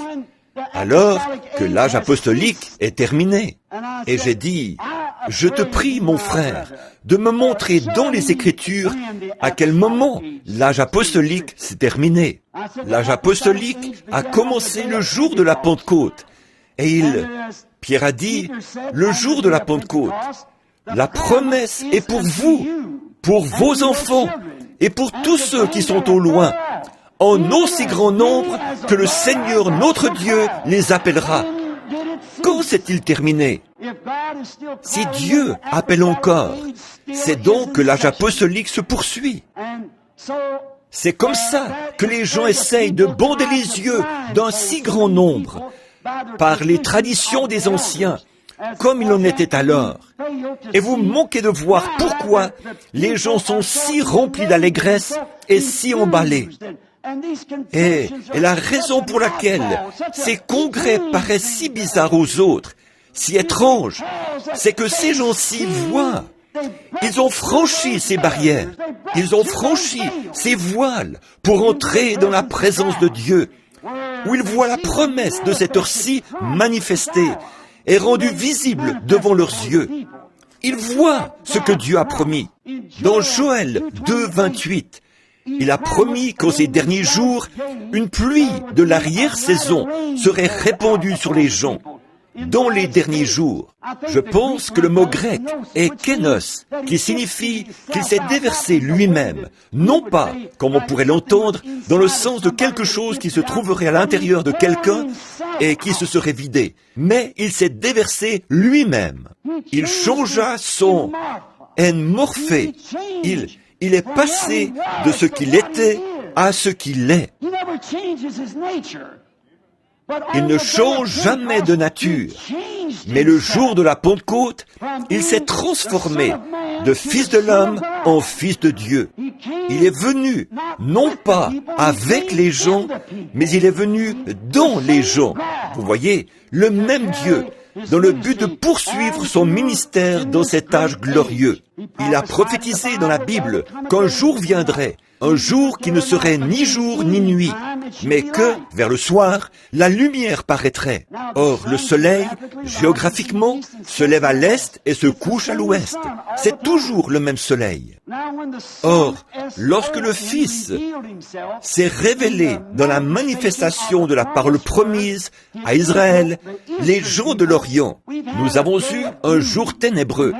alors que l'âge apostolique est terminé. » Et j'ai dit, « Je te prie, mon frère, de me montrer dans les Écritures à quel moment l'âge apostolique s'est terminé. L'âge apostolique a commencé le jour de la Pentecôte. » Et Pierre a dit, « Le jour de la Pentecôte, la promesse est pour vous, pour vos enfants et pour tous ceux qui sont au loin, en aussi grand nombre que le Seigneur notre Dieu les appellera. » Quand s'est-il terminé? Si Dieu appelle encore, c'est donc que l'âge apostolique se poursuit. C'est comme ça que les gens essayent de bander les yeux d'un si grand nombre par les traditions des anciens, comme il en était alors. Et vous manquez de voir pourquoi les gens sont si remplis d'allégresse et si emballés. Et la raison pour laquelle ces congrès paraissent si bizarres aux autres, si étranges, c'est que ces gens-ci voient. Ils ont franchi ces barrières, ils ont franchi ces voiles pour entrer dans la présence de Dieu, où ils voient la promesse de cette heure-ci manifestée et rendue visible devant leurs yeux. Ils voient ce que Dieu a promis. Dans Joël 2, 28, il a promis qu'en ces derniers jours, une pluie de l'arrière-saison serait répandue sur les gens. Dans les derniers jours, je pense que le mot grec est kénos, qui signifie qu'il s'est déversé lui-même, non pas, comme on pourrait l'entendre, dans le sens de quelque chose qui se trouverait à l'intérieur de quelqu'un et qui se serait vidé, mais il s'est déversé lui-même. Il changea son enmorphé. Il est passé de ce qu'il était à ce qu'il est. Il ne change jamais de nature. Mais le jour de la Pentecôte, il s'est transformé de fils de l'homme en fils de Dieu. Il est venu, non pas avec les gens, mais il est venu dans les gens. Vous voyez, le même Dieu, dans le but de poursuivre son ministère dans cet âge glorieux. Il a prophétisé dans la Bible qu'un jour viendrait, un jour qui ne serait ni jour ni nuit, mais que, vers le soir, la lumière paraîtrait. Or, le soleil, géographiquement, se lève à l'est et se couche à l'ouest. C'est toujours le même soleil. Or, lorsque le Fils s'est révélé dans la manifestation de la parole promise à Israël, les gens de l'Orient, nous avons eu un jour ténébreux.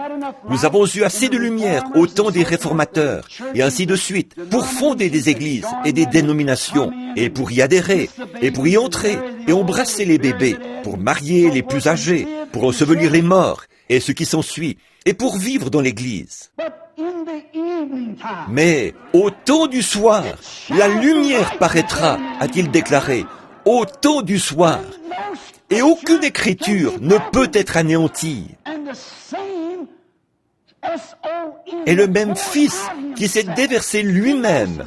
Nous avons eu assez de lumière au temps des réformateurs, et ainsi de suite, pour fonder des églises et des dénominations, et pour y adhérer, et pour y entrer, et embrasser les bébés, pour marier les plus âgés, pour ensevelir les morts, et ce qui s'ensuit, et pour vivre dans l'église. Mais au temps du soir, la lumière paraîtra, a-t-il déclaré, au temps du soir, et aucune écriture ne peut être anéantie. Et le même Fils qui s'est déversé lui-même,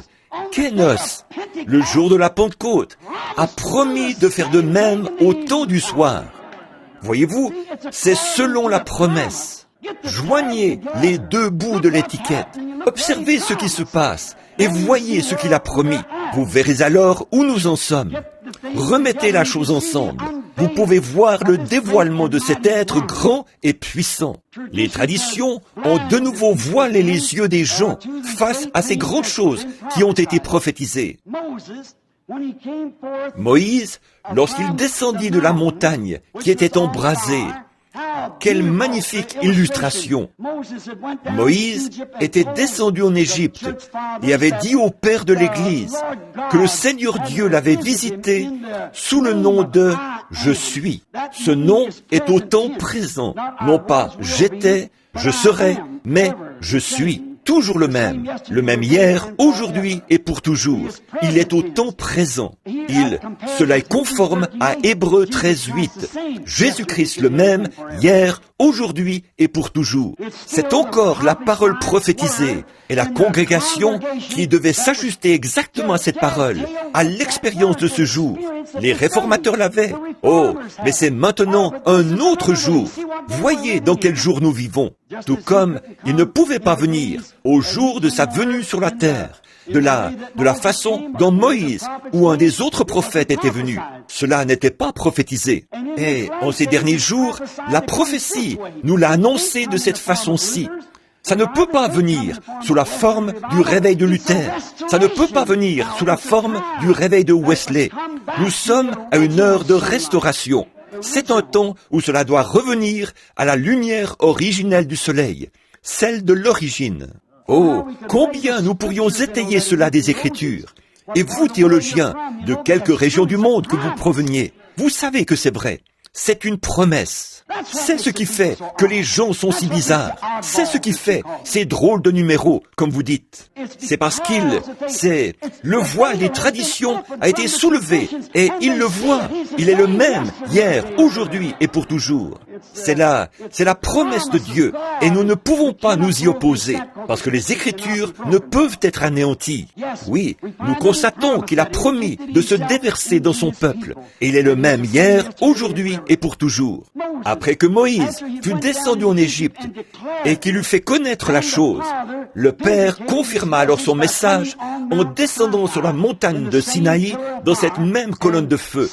Kénos, le jour de la Pentecôte, a promis de faire de même au temps du soir. Voyez-vous, c'est selon la promesse. Joignez les deux bouts de l'étiquette, observez ce qui se passe et voyez ce qu'il a promis. Vous verrez alors où nous en sommes. Remettez la chose ensemble. Vous pouvez voir le dévoilement de cet être grand et puissant. Les traditions ont de nouveau voilé les yeux des gens face à ces grandes choses qui ont été prophétisées. Moïse, lorsqu'il descendit de la montagne qui était embrasée, quelle magnifique illustration! Moïse était descendu en Égypte et avait dit au père de l'Église que le Seigneur Dieu l'avait visité sous le nom de « Je suis ». Ce nom est au temps présent, non pas « j'étais »,« je serai », mais « je suis ». Toujours le même hier, aujourd'hui et pour toujours. Il est au temps présent. Cela est conforme à Hébreux 13:8. Jésus-Christ le même, hier, aujourd'hui et pour toujours. C'est encore la parole prophétisée et la congrégation qui devait s'ajuster exactement à cette parole, à l'expérience de ce jour. Les réformateurs l'avaient. Oh, mais c'est maintenant un autre jour. Voyez dans quel jour nous vivons. Tout comme il ne pouvait pas venir au jour de sa venue sur la terre, de la façon dont Moïse ou un des autres prophètes était venu. Cela n'était pas prophétisé. Et en ces derniers jours, la prophétie nous l'a annoncé de cette façon-ci. Ça ne peut pas venir sous la forme du réveil de Luther. Ça ne peut pas venir sous la forme du réveil de Wesley. Nous sommes à une heure de restauration. C'est un temps où cela doit revenir à la lumière originelle du soleil, celle de l'origine. Oh, combien nous pourrions étayer cela des Écritures. Et vous, théologiens, de quelque région du monde que vous proveniez, vous savez que c'est vrai. C'est une promesse. C'est ce qui fait que les gens sont si bizarres. C'est ce qui fait ces drôles de numéros, comme vous dites. C'est parce le voile des traditions a été soulevé et il le voit. Il est le même hier, aujourd'hui et pour toujours. C'est la promesse de Dieu et nous ne pouvons pas nous y opposer parce que les Écritures ne peuvent être anéanties. Oui, nous constatons qu'il a promis de se déverser dans son peuple et il est le même hier, aujourd'hui et pour toujours. Après que Moïse fut descendu en Égypte et qu'il eut fait connaître la chose, le Père confirma alors son message en descendant sur la montagne de Sinaï dans cette même colonne de feu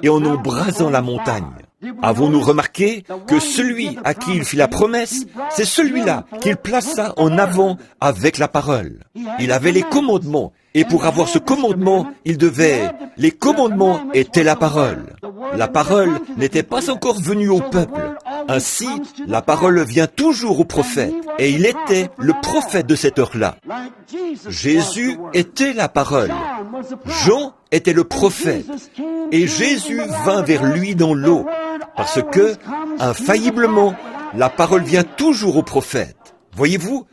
et en embrasant la montagne. Avons-nous remarqué que celui à qui il fit la promesse, c'est celui-là qu'il plaça en avant avec la parole. Il avait les commandements, et pour avoir ce commandement, les commandements étaient la parole. La parole n'était pas encore venue au peuple. Ainsi, la parole vient toujours au prophète, et il était le prophète de cette heure-là. Jésus était la parole. Jean était le prophète, et Jésus vint vers lui dans l'eau, parce que, infailliblement, la parole vient toujours au prophète. Voyez-vous,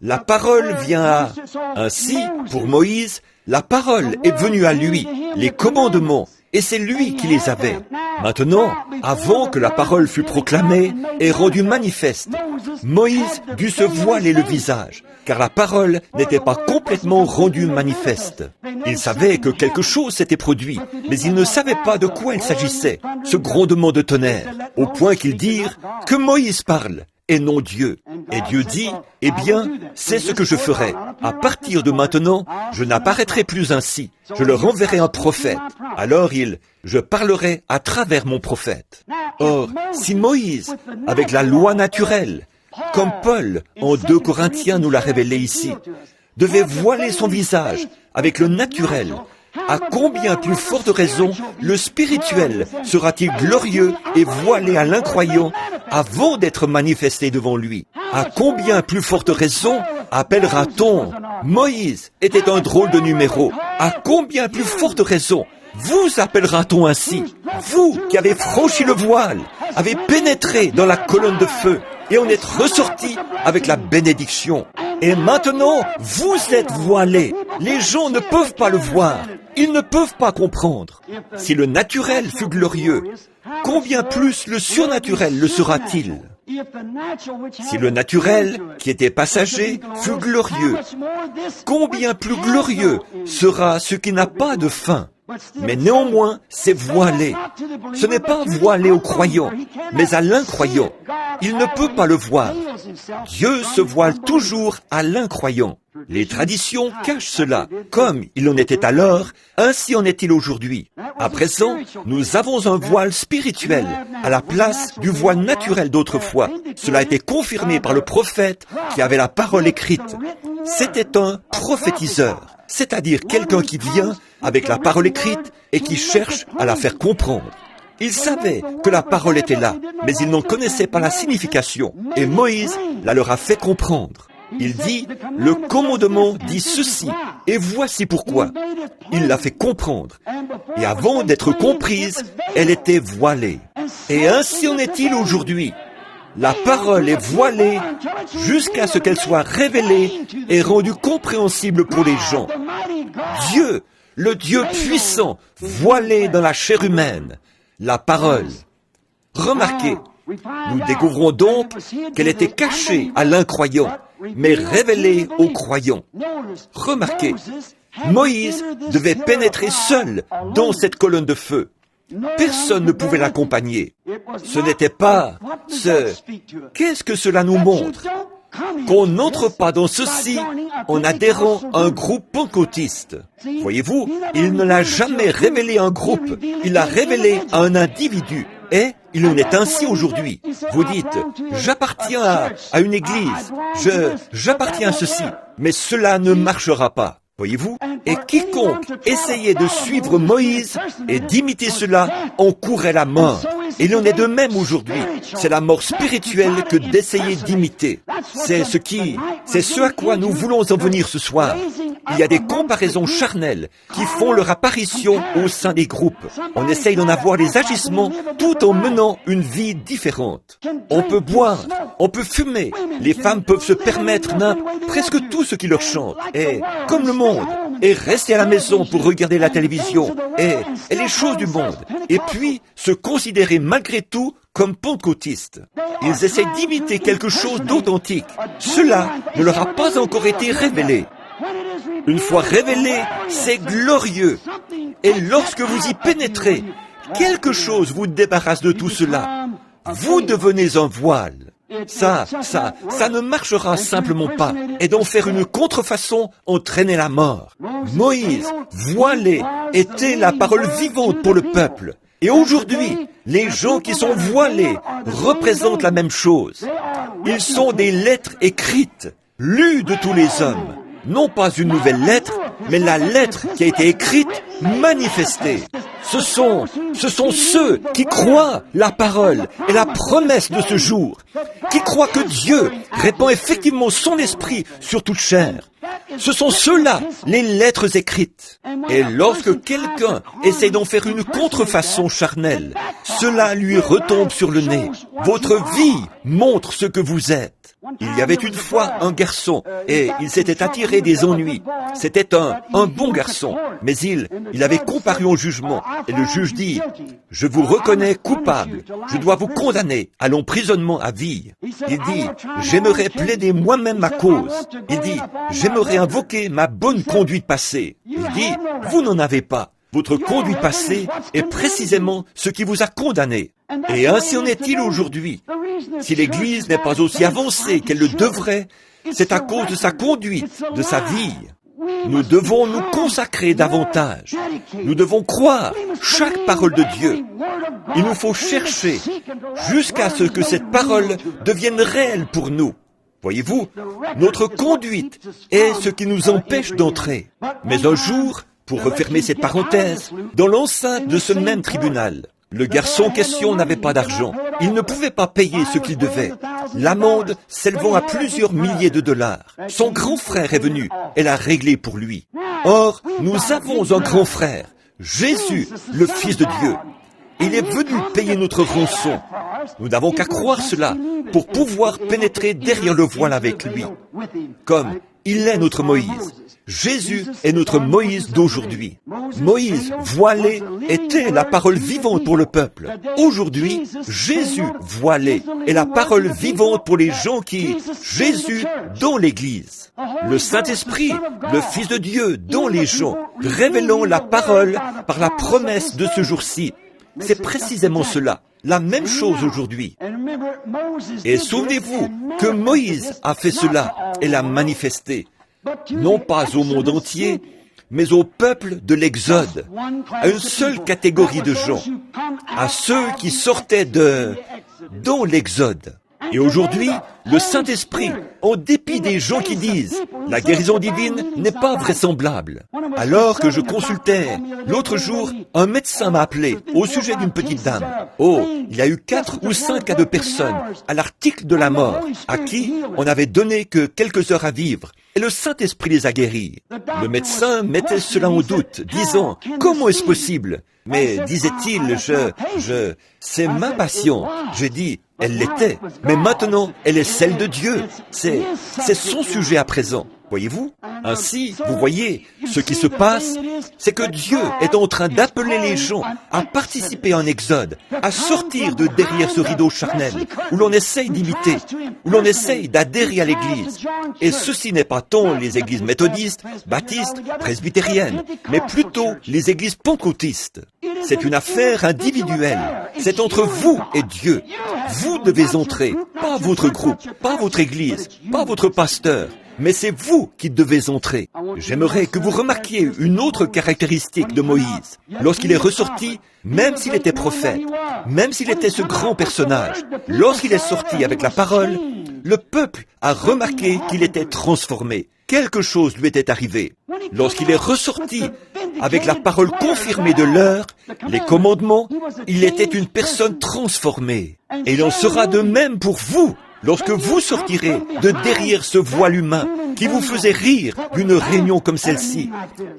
la parole vient ainsi, pour Moïse, la parole est venue à lui, les commandements, et c'est lui qui les avait. Maintenant, avant que la parole fût proclamée et rendue manifeste, Moïse dut se voiler le visage, car la parole n'était pas complètement rendue manifeste. Il savait que quelque chose s'était produit, mais il ne savait pas de quoi il s'agissait, ce grondement de tonnerre, au point qu'ils dirent que Moïse parle, et non Dieu. Et Dieu dit, eh bien, c'est ce que je ferai. À partir de maintenant, je n'apparaîtrai plus ainsi. Je leur enverrai un prophète. Alors je parlerai à travers mon prophète. Or, si Moïse, avec la loi naturelle, comme Paul, en 2 Corinthiens nous l'a révélé ici, devait voiler son visage avec le naturel, à combien plus forte raison le spirituel sera-t-il glorieux et voilé à l'incroyant avant d'être manifesté devant lui? À combien plus forte raison appellera-t-on Moïse était un drôle de numéro? À combien plus forte raison vous appellera-t-on ainsi? Vous qui avez franchi le voile, avez pénétré dans la colonne de feu et en êtes ressortis avec la bénédiction. Et maintenant, vous êtes voilés. Les gens ne peuvent pas le voir. Ils ne peuvent pas comprendre. Si le naturel fut glorieux, combien plus le surnaturel le sera-t-il? Si le naturel, qui était passager, fut glorieux, combien plus glorieux sera ce qui n'a pas de fin? Mais néanmoins, c'est voilé. Ce n'est pas voilé aux croyants, mais à l'incroyant. Il ne peut pas le voir. Dieu se voile toujours à l'incroyant. Les traditions cachent cela. Comme il en était alors, ainsi en est-il aujourd'hui. À présent, nous avons un voile spirituel à la place du voile naturel d'autrefois. Cela a été confirmé par le prophète qui avait la parole écrite. C'était un prophétiseur, c'est-à-dire quelqu'un qui vient avec la parole écrite et qui cherche à la faire comprendre. Ils savaient que la parole était là, mais ils n'en connaissaient pas la signification. Et Moïse la leur a fait comprendre. Il dit, le commandement dit ceci, et voici pourquoi. Il l'a fait comprendre. Et avant d'être comprise, elle était voilée. Et ainsi en est-il aujourd'hui. La parole est voilée jusqu'à ce qu'elle soit révélée et rendue compréhensible pour les gens. Dieu, le Dieu puissant, voilé dans la chair humaine, la parole. Remarquez, nous découvrons donc qu'elle était cachée à l'incroyant, mais révélée aux croyants. Remarquez, Moïse devait pénétrer seul dans cette colonne de feu. Personne ne pouvait l'accompagner. Ce n'était pas Qu'est-ce que cela nous montre? Qu'on n'entre pas dans ceci en adhérant à un groupe pentecôtiste. Voyez-vous, il ne l'a jamais révélé à un groupe, il l'a révélé à un individu. Et il en est ainsi aujourd'hui. Vous dites, j'appartiens à une église, j'appartiens à ceci, mais cela ne marchera pas. Voyez-vous? Et quiconque essayait de suivre Moïse et d'imiter cela, en courait la mort. Et il en est de même aujourd'hui. C'est la mort spirituelle que d'essayer d'imiter. C'est ce à quoi nous voulons en venir ce soir. Il y a des comparaisons charnelles qui font leur apparition au sein des groupes. On essaye d'en avoir les agissements tout en menant une vie différente. On peut boire, on peut fumer, les femmes peuvent se permettre presque tout ce qui leur chante. Et comme le monde, et rester à la maison pour regarder la télévision, et les choses du monde. Et puis, se considérer malgré tout comme pentecôtistes. Ils essaient d'imiter quelque chose d'authentique. Cela ne leur a pas encore été révélé. Une fois révélé, c'est glorieux. Et lorsque vous y pénétrez, quelque chose vous débarrasse de tout cela. Vous devenez un voile. Ça ne marchera simplement pas. Et d'en faire une contrefaçon entraînait la mort. Moïse, voilé, était la parole vivante pour le peuple. Et aujourd'hui, les gens qui sont voilés représentent la même chose. Ils sont des lettres écrites, lues de tous les hommes. Non pas une nouvelle lettre, mais la lettre qui a été écrite, manifestée. Ce sont ceux qui croient la parole et la promesse de ce jour, qui croient que Dieu répand effectivement son esprit sur toute chair. Ce sont ceux-là, les lettres écrites. Et lorsque quelqu'un essaie d'en faire une contrefaçon charnelle, cela lui retombe sur le nez. Votre vie montre ce que vous êtes. Il y avait une fois un garçon et il s'était attiré des ennuis. C'était un bon garçon, mais il avait comparu au jugement et le juge dit « Je vous reconnais coupable, je dois vous condamner à l'emprisonnement à vie. » Il dit « J'aimerais plaider moi-même ma cause. » Il dit « J'aimerais invoquer ma bonne conduite passée. » Il dit « Vous n'en avez pas. Votre conduite passée est précisément ce qui vous a condamné. » Et ainsi en est-il aujourd'hui. Si l'Église n'est pas aussi avancée qu'elle le devrait, c'est à cause de sa conduite, de sa vie. Nous devons nous consacrer davantage. Nous devons croire chaque parole de Dieu. Il nous faut chercher jusqu'à ce que cette parole devienne réelle pour nous. Voyez-vous, notre conduite est ce qui nous empêche d'entrer. Mais un jour, pour refermer cette parenthèse, dans l'enceinte de ce même tribunal, le garçon en question n'avait pas d'argent. Il ne pouvait pas payer ce qu'il devait. L'amende s'élevant à plusieurs milliers de dollars. Son grand frère est venu et l'a réglé pour lui. Or, nous avons un grand frère, Jésus, le Fils de Dieu. Il est venu payer notre rançon. Nous n'avons qu'à croire cela pour pouvoir pénétrer derrière le voile avec lui. Comme il est notre Moïse. Jésus est notre Moïse d'aujourd'hui. Moïse, voilé, était la parole vivante pour le peuple. Aujourd'hui, Jésus, voilé, est la parole vivante pour les gens Jésus, dans l'Église. Le Saint-Esprit, le Fils de Dieu, dans les gens, révélant la parole par la promesse de ce jour-ci. C'est précisément cela. La même chose aujourd'hui. Et souvenez-vous que Moïse a fait cela et l'a manifesté. Non pas au monde entier, mais au peuple de l'Exode, à une seule catégorie de gens, à ceux qui sortaient dans l'Exode. Et aujourd'hui, le Saint-Esprit, en dépit des gens qui disent « la guérison divine n'est pas vraisemblable », alors que je consultais l'autre jour, un médecin m'a appelé au sujet d'une petite dame. Oh, il y a eu 4 ou 5 cas de personnes à l'article de la mort, à qui on n'avait donné que quelques heures à vivre, et le Saint-Esprit les a guéris. Le médecin mettait cela en doute, disant « comment est-ce possible ?» Mais, disait-il, c'est ma passion. J'ai dit, elle l'était, mais maintenant, elle est celle de Dieu. C'est son sujet à présent. Voyez-vous? Ainsi, vous voyez, ce qui se passe, c'est que Dieu est en train d'appeler les gens à participer à un exode, à sortir de derrière ce rideau charnel, où l'on essaye d'imiter, où l'on essaye d'adhérer à l'Église. Et ceci n'est pas tant les églises méthodistes, baptistes, presbytériennes, mais plutôt les églises pentecôtistes. C'est une affaire individuelle. C'est entre vous et Dieu. Vous devez entrer, pas votre groupe, pas votre église, pas votre pasteur. Mais c'est vous qui devez entrer. J'aimerais que vous remarquiez une autre caractéristique de Moïse. Lorsqu'il est ressorti, même s'il était prophète, même s'il était ce grand personnage, lorsqu'il est sorti avec la parole, le peuple a remarqué qu'il était transformé. Quelque chose lui était arrivé. Lorsqu'il est ressorti avec la parole confirmée de l'heure, les commandements, il était une personne transformée. Et il en sera de même pour vous. Lorsque vous sortirez de derrière ce voile humain qui vous faisait rire d'une réunion comme celle-ci,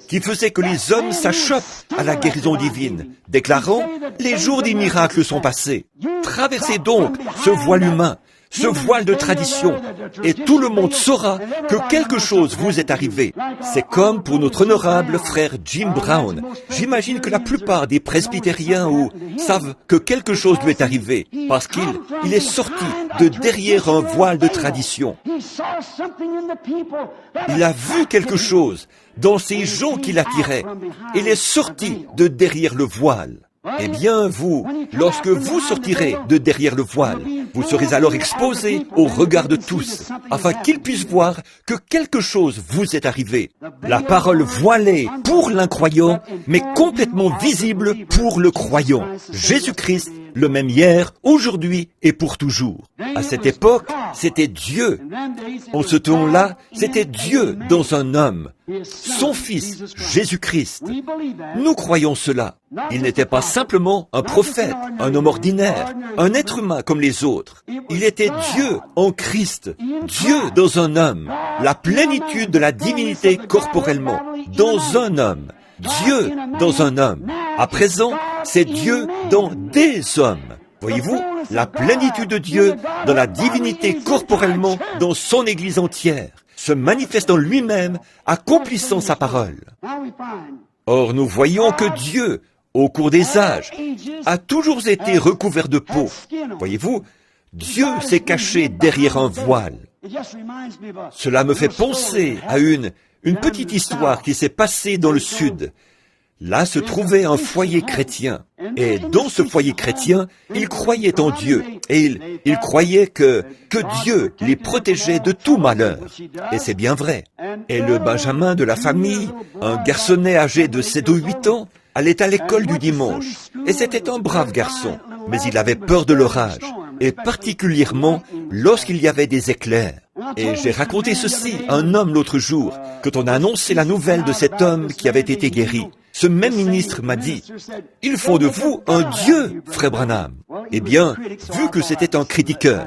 qui faisait que les hommes s'achoppent à la guérison divine, déclarant « les jours des miracles sont passés ». Traversez donc ce voile humain, ce voile de tradition, et tout le monde saura que quelque chose vous est arrivé. C'est comme pour notre honorable frère Jim Brown. J'imagine que la plupart des presbytériens savent que quelque chose lui est arrivé, parce qu'il est sorti de derrière un voile de tradition. Il a vu quelque chose dans ces gens qui l'attiraient. Il est sorti de derrière le voile. Eh bien, vous, lorsque vous sortirez de derrière le voile, vous serez alors exposé au regard de tous, afin qu'ils puissent voir que quelque chose vous est arrivé. La parole voilée pour l'incroyant, mais complètement visible pour le croyant. Jésus-Christ, le même hier, aujourd'hui et pour toujours. À cette époque, c'était Dieu. En ce temps-là, c'était Dieu dans un homme, son Fils, Jésus-Christ. Nous croyons cela. Il n'était pas simplement un prophète, un homme ordinaire, un être humain comme les autres. Il était Dieu en Christ, Dieu dans un homme, la plénitude de la divinité corporellement, dans un homme. Dieu dans un homme. À présent, c'est Dieu dans des hommes. Voyez-vous, la plénitude de Dieu dans la divinité corporellement dans son Église entière, se manifestant lui-même, accomplissant sa parole. Or, nous voyons que Dieu, au cours des âges, a toujours été recouvert de peau. Voyez-vous, Dieu s'est caché derrière un voile. Cela me fait penser à une petite histoire qui s'est passée dans le Sud. Là se trouvait un foyer chrétien. Et dans ce foyer chrétien, ils croyaient en Dieu. Et ils croyaient que Dieu les protégeait de tout malheur. Et c'est bien vrai. Et le Benjamin de la famille, un garçonnet âgé de 7 ou 8 ans, allait à l'école du dimanche. Et c'était un brave garçon. Mais il avait peur de l'orage. Et particulièrement lorsqu'il y avait des éclairs. Et j'ai raconté ceci à un homme l'autre jour, quand on a annoncé la nouvelle de cet homme qui avait été guéri. Ce même ministre m'a dit, « Ils font de vous un Dieu, frère Branham. » Eh bien, vu que c'était un critiqueur,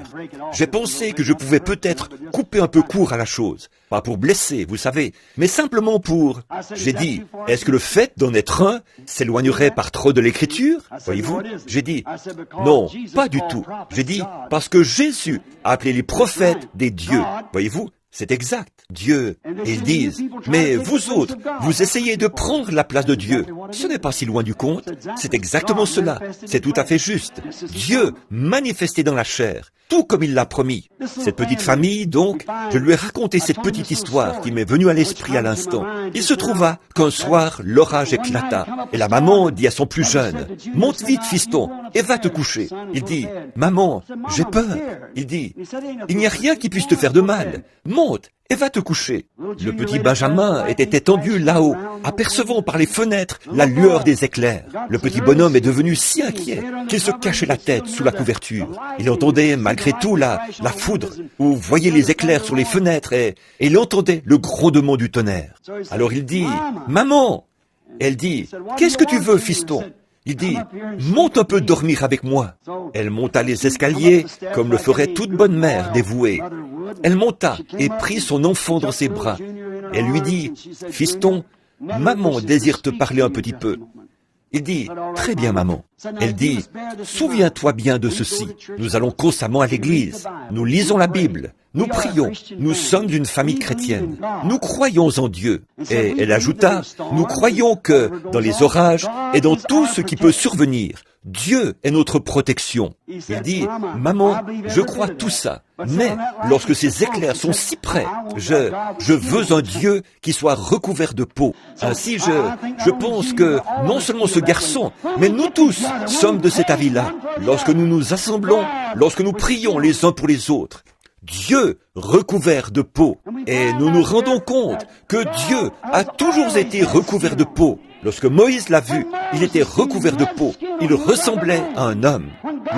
j'ai pensé que je pouvais peut-être couper un peu court à la chose. Pas pour blesser, vous savez, mais simplement pour... J'ai dit, est-ce que le fait d'en être un s'éloignerait par trop de l'écriture? Voyez-vous? J'ai dit, non, pas du tout. J'ai dit, parce que Jésus a appelé les prophètes des dieux. Voyez-vous? C'est exact. Dieu. Et ils disent, mais vous autres, vous essayez de prendre la place de Dieu. Ce n'est pas si loin du compte. C'est exactement cela. C'est tout à fait juste. Dieu manifesté dans la chair, tout comme il l'a promis. Cette petite famille, donc, je lui ai raconté cette petite histoire qui m'est venue à l'esprit à l'instant. Il se trouva qu'un soir, l'orage éclata, et la maman dit à son plus jeune, « Monte vite, fiston, et va te coucher. » Il dit, « Maman, j'ai peur. » Il dit, « Il n'y a rien qui puisse te faire de mal. Monte et va te coucher. » Le petit Benjamin était étendu là-haut, apercevant par les fenêtres la lueur des éclairs. Le petit bonhomme est devenu si inquiet qu'il se cachait la tête sous la couverture. Il entendait malgré tout la foudre, ou voyait les éclairs sur les fenêtres, et il entendait le grondement du tonnerre. Alors il dit, « Maman !» Elle dit, « Qu'est-ce que tu veux, fiston ?» Il dit, « Monte un peu dormir avec moi. » Elle monta les escaliers comme le ferait toute bonne mère dévouée. Elle monta et prit son enfant dans ses bras. Elle lui dit, « Fiston, maman désire te parler un petit peu. » Il dit, « Très bien, maman. » Elle dit, « Souviens-toi bien de ceci. Nous allons constamment à l'église. Nous lisons la Bible. Nous prions. Nous sommes d'une famille chrétienne. Nous croyons en Dieu. » Et elle ajouta, « Nous croyons que dans les orages et dans tout ce qui peut survenir, Dieu est notre protection. » Il dit, « Maman, je crois tout ça. Mais lorsque ces éclairs sont si près, je veux un Dieu qui soit recouvert de peau. » Ainsi, je pense que non seulement ce garçon, mais nous tous sommes de cet avis-là. Lorsque nous nous assemblons, lorsque nous prions les uns pour les autres, Dieu recouvert de peau. Et nous nous rendons compte que Dieu a toujours été recouvert de peau. Lorsque Moïse l'a vu, il était recouvert de peau. Il ressemblait à un homme.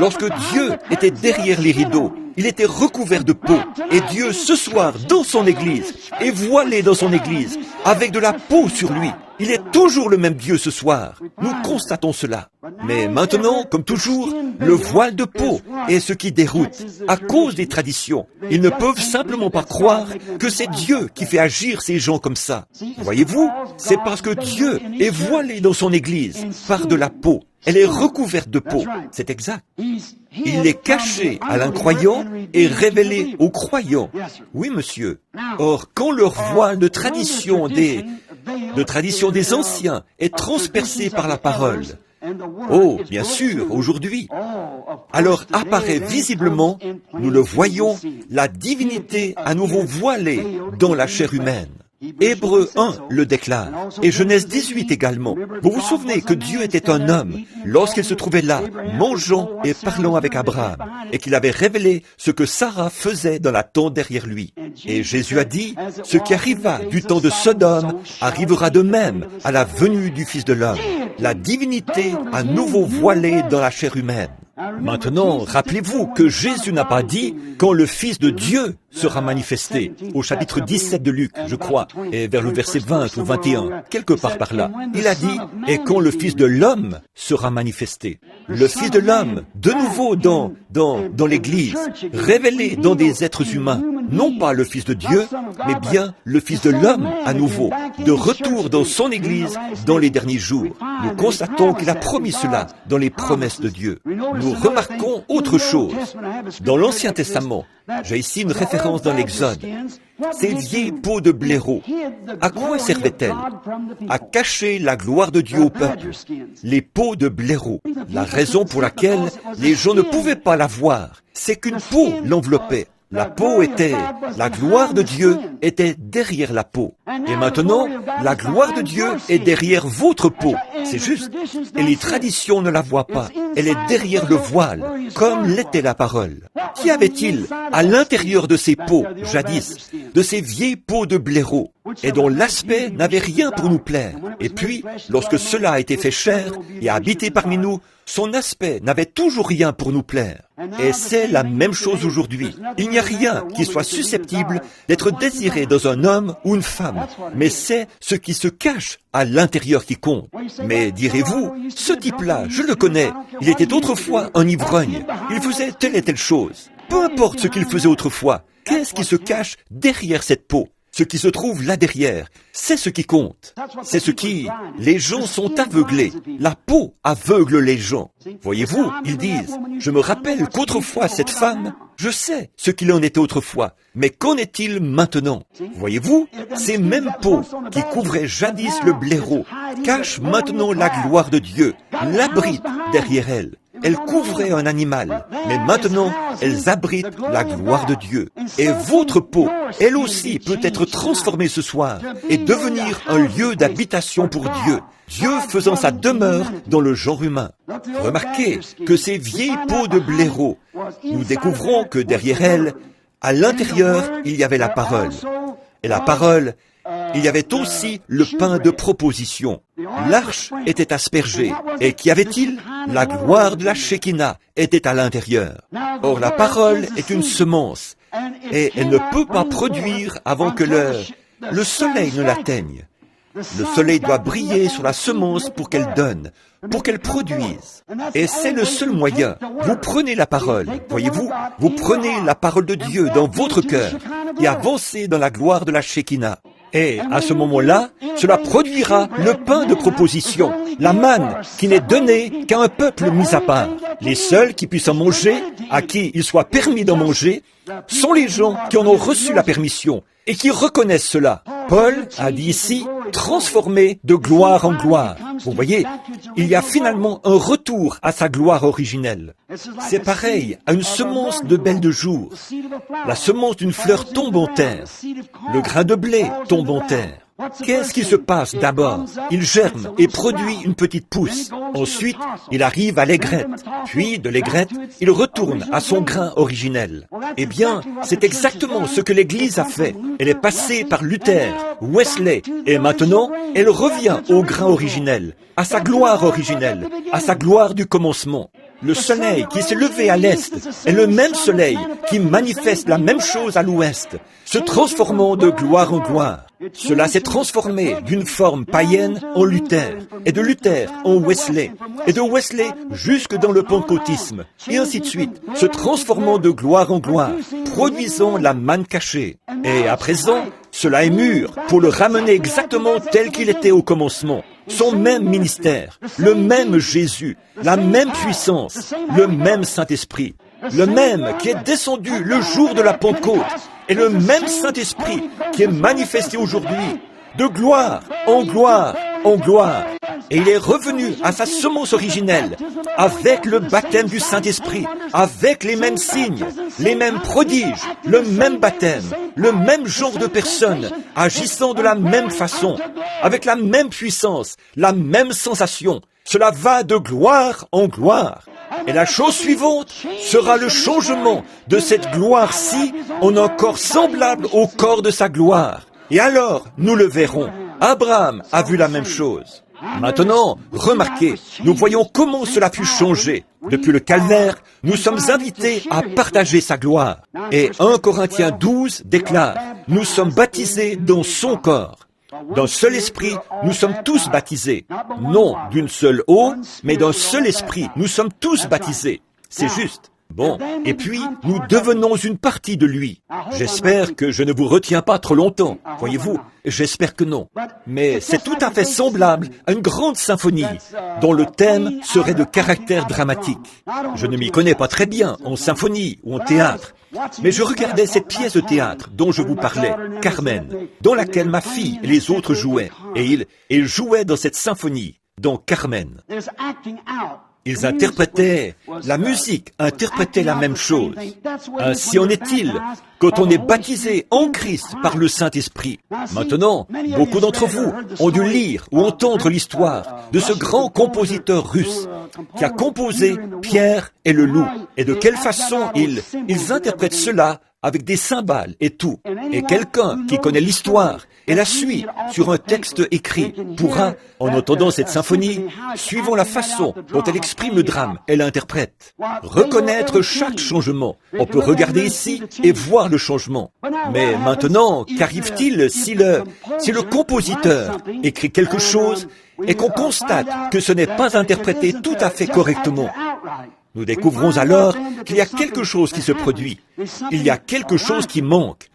Lorsque Dieu était derrière les rideaux, il était recouvert de peau. Et Dieu, ce soir, dans son église, est voilé dans son église, avec de la peau sur lui. Il est toujours le même Dieu ce soir. Nous constatons cela. Mais maintenant, comme toujours, le voile de peau est ce qui déroute, à cause des traditions. Ils ne peuvent simplement pas croire que c'est Dieu qui fait agir ces gens comme ça. Voyez-vous, c'est parce que Dieu est voilé dans son église par de la peau. Elle est recouverte de peau. C'est exact. Il est caché à l'incroyant et révélé aux croyants. Oui, monsieur. Or, quand leur voile de tradition des anciens est transpercé par la parole, oh, bien sûr, aujourd'hui, alors apparaît visiblement, nous le voyons, la divinité à nouveau voilée dans la chair humaine. Hébreux 1 le déclare, et Genèse 18 également. Vous vous souvenez que Dieu était un homme lorsqu'il se trouvait là, mangeant et parlant avec Abraham, et qu'il avait révélé ce que Sarah faisait dans la tente derrière lui. Et Jésus a dit, ce qui arriva du temps de Sodome arrivera de même à la venue du Fils de l'homme. La divinité à nouveau voilée dans la chair humaine. Maintenant, rappelez-vous que Jésus n'a pas dit quand le Fils de Dieu sera manifesté, au chapitre 17 de Luc, je crois, et vers le verset 20 ou 21, quelque part par là. Il a dit, et quand le Fils de l'homme sera manifesté. Le Fils de l'homme, de nouveau dans l'Église, révélé dans des êtres humains, non pas le Fils de Dieu, mais bien le Fils de l'homme à nouveau, de retour dans son Église dans les derniers jours. Nous constatons qu'il a promis cela dans les promesses de Dieu. Nous nous remarquons autre chose. Dans l'Ancien Testament, j'ai ici une référence dans l'Exode. Ces vieilles peaux de blaireau, à quoi servaient-elles? À cacher la gloire de Dieu au peuple. Les peaux de blaireau. La raison pour laquelle les gens ne pouvaient pas la voir, c'est qu'une peau l'enveloppait. La peau était, la gloire de Dieu était derrière la peau. Et maintenant, la gloire de Dieu est derrière votre peau. C'est juste. Et les traditions ne la voient pas. Elle est derrière le voile, comme l'était la parole. Qu'y avait-il à l'intérieur de ces peaux, jadis, de ces vieilles peaux de blaireau, et dont l'aspect n'avait rien pour nous plaire? Et puis, lorsque cela a été fait chair et a habité parmi nous, son aspect n'avait toujours rien pour nous plaire. Et c'est la même chose aujourd'hui. Il n'y a rien qui soit susceptible d'être désiré dans un homme ou une femme, mais c'est ce qui se cache à l'intérieur qui compte. Mais direz-vous, ce type-là, je le connais, il était autrefois un ivrogne, il faisait telle et telle chose. Peu importe ce qu'il faisait autrefois, qu'est-ce qui se cache derrière cette peau? Ce qui se trouve là derrière, c'est ce qui compte. C'est ce qui... Les gens sont aveuglés. La peau aveugle les gens. Voyez-vous, ils disent, je me rappelle qu'autrefois cette femme, je sais ce qu'il en était autrefois, mais qu'en est-il maintenant? Voyez-vous, ces mêmes peaux qui couvraient jadis le blaireau cachent maintenant la gloire de Dieu, l'abritent derrière elle. Elles couvraient un animal, mais maintenant, elles abritent la gloire de Dieu. Et votre peau, elle aussi, peut être transformée ce soir et devenir un lieu d'habitation pour Dieu, Dieu faisant sa demeure dans le genre humain. Remarquez que ces vieilles peaux de blaireau, nous découvrons que derrière elles, à l'intérieur, il y avait la parole. Et la parole, il y avait aussi le pain de proposition. L'arche était aspergée. Et qu'y avait-il? La gloire de la Shekinah était à l'intérieur. Or, la parole est une semence. Et elle ne peut pas produire avant que le soleil ne l'atteigne. Le soleil doit briller sur la semence pour qu'elle donne, pour qu'elle produise. Et c'est le seul moyen. Vous prenez la parole, voyez-vous, vous prenez la parole de Dieu dans votre cœur et avancez dans la gloire de la Shekinah. Et à ce moment-là, cela produira le pain de proposition, la manne qui n'est donnée qu'à un peuple mis à part. Les seuls qui puissent en manger, à qui il soit permis d'en manger, sont les gens qui en ont reçu la permission et qui reconnaissent cela. Paul a dit ici, transformé de gloire en gloire. Vous voyez, il y a finalement un retour à sa gloire originelle. C'est pareil à une semence de belle de jour. La semence d'une fleur tombe en terre. Le grain de blé tombe en terre. Qu'est-ce qui se passe d'abord? Il germe et produit une petite pousse. Ensuite, il arrive à l'aigrette. Puis, de l'aigrette, il retourne à son grain originel. Eh bien, c'est exactement ce que l'Église a fait. Elle est passée par Luther, Wesley, et maintenant, elle revient au grain originel, à sa gloire originelle, à sa gloire du commencement. Le soleil qui s'est levé à l'est est le même soleil qui manifeste la même chose à l'ouest, se transformant de gloire en gloire. Cela s'est transformé d'une forme païenne en Luther, et de Luther en Wesley, et de Wesley jusque dans le pentecôtisme, et ainsi de suite, se transformant de gloire en gloire, produisant la manne cachée. Et à présent, cela est mûr pour le ramener exactement tel qu'il était au commencement. Son même ministère, le même Jésus, la même puissance, le même Saint-Esprit, le même qui est descendu le jour de la Pentecôte, et le même Saint-Esprit qui est manifesté aujourd'hui, de gloire en gloire en gloire. Et il est revenu à sa semence originelle, avec le baptême du Saint-Esprit, avec les mêmes signes, les mêmes prodiges, le même baptême, le même genre de personnes, agissant de la même façon, avec la même puissance, la même sensation. Cela va de gloire en gloire. Et la chose suivante sera le changement de cette gloire-ci en un corps semblable au corps de sa gloire. Et alors, nous le verrons. Abraham a vu la même chose. Maintenant, remarquez, nous voyons comment cela fut changé. Depuis le calvaire, nous sommes invités à partager sa gloire. Et 1 Corinthiens 12 déclare, nous sommes baptisés dans son corps. D'un seul esprit, nous sommes tous baptisés. Non d'une seule eau, mais d'un seul esprit, nous sommes tous baptisés. C'est juste. Bon, et puis nous devenons une partie de lui. J'espère que je ne vous retiens pas trop longtemps, voyez-vous, j'espère que non. Mais c'est tout à fait semblable à une grande symphonie dont le thème serait de caractère dramatique. Je ne m'y connais pas très bien en symphonie ou en théâtre, mais je regardais cette pièce de théâtre dont je vous parlais, Carmen, dans laquelle ma fille et les autres jouaient, et ils jouaient dans cette symphonie, dans Carmen. Ils interprétaient, la musique interprétait la même chose. Ainsi en est-il quand on est baptisé en Christ par le Saint-Esprit. Maintenant, beaucoup d'entre vous ont dû lire ou entendre l'histoire de ce grand compositeur russe qui a composé Pierre et le loup. Et de quelle façon ils interprètent cela avec des cymbales et tout. Et quelqu'un qui connaît l'histoire et la suit sur un texte écrit pourra, en entendant cette symphonie, suivant la façon dont elle exprime le drame et l'interprète, reconnaître chaque changement. On peut regarder ici et voir le changement. Mais maintenant, qu'arrive-t-il si le compositeur écrit quelque chose et qu'on constate que ce n'est pas interprété tout à fait correctement? Nous découvrons alors qu'il y a quelque chose qui se produit. Il y a quelque chose qui manque.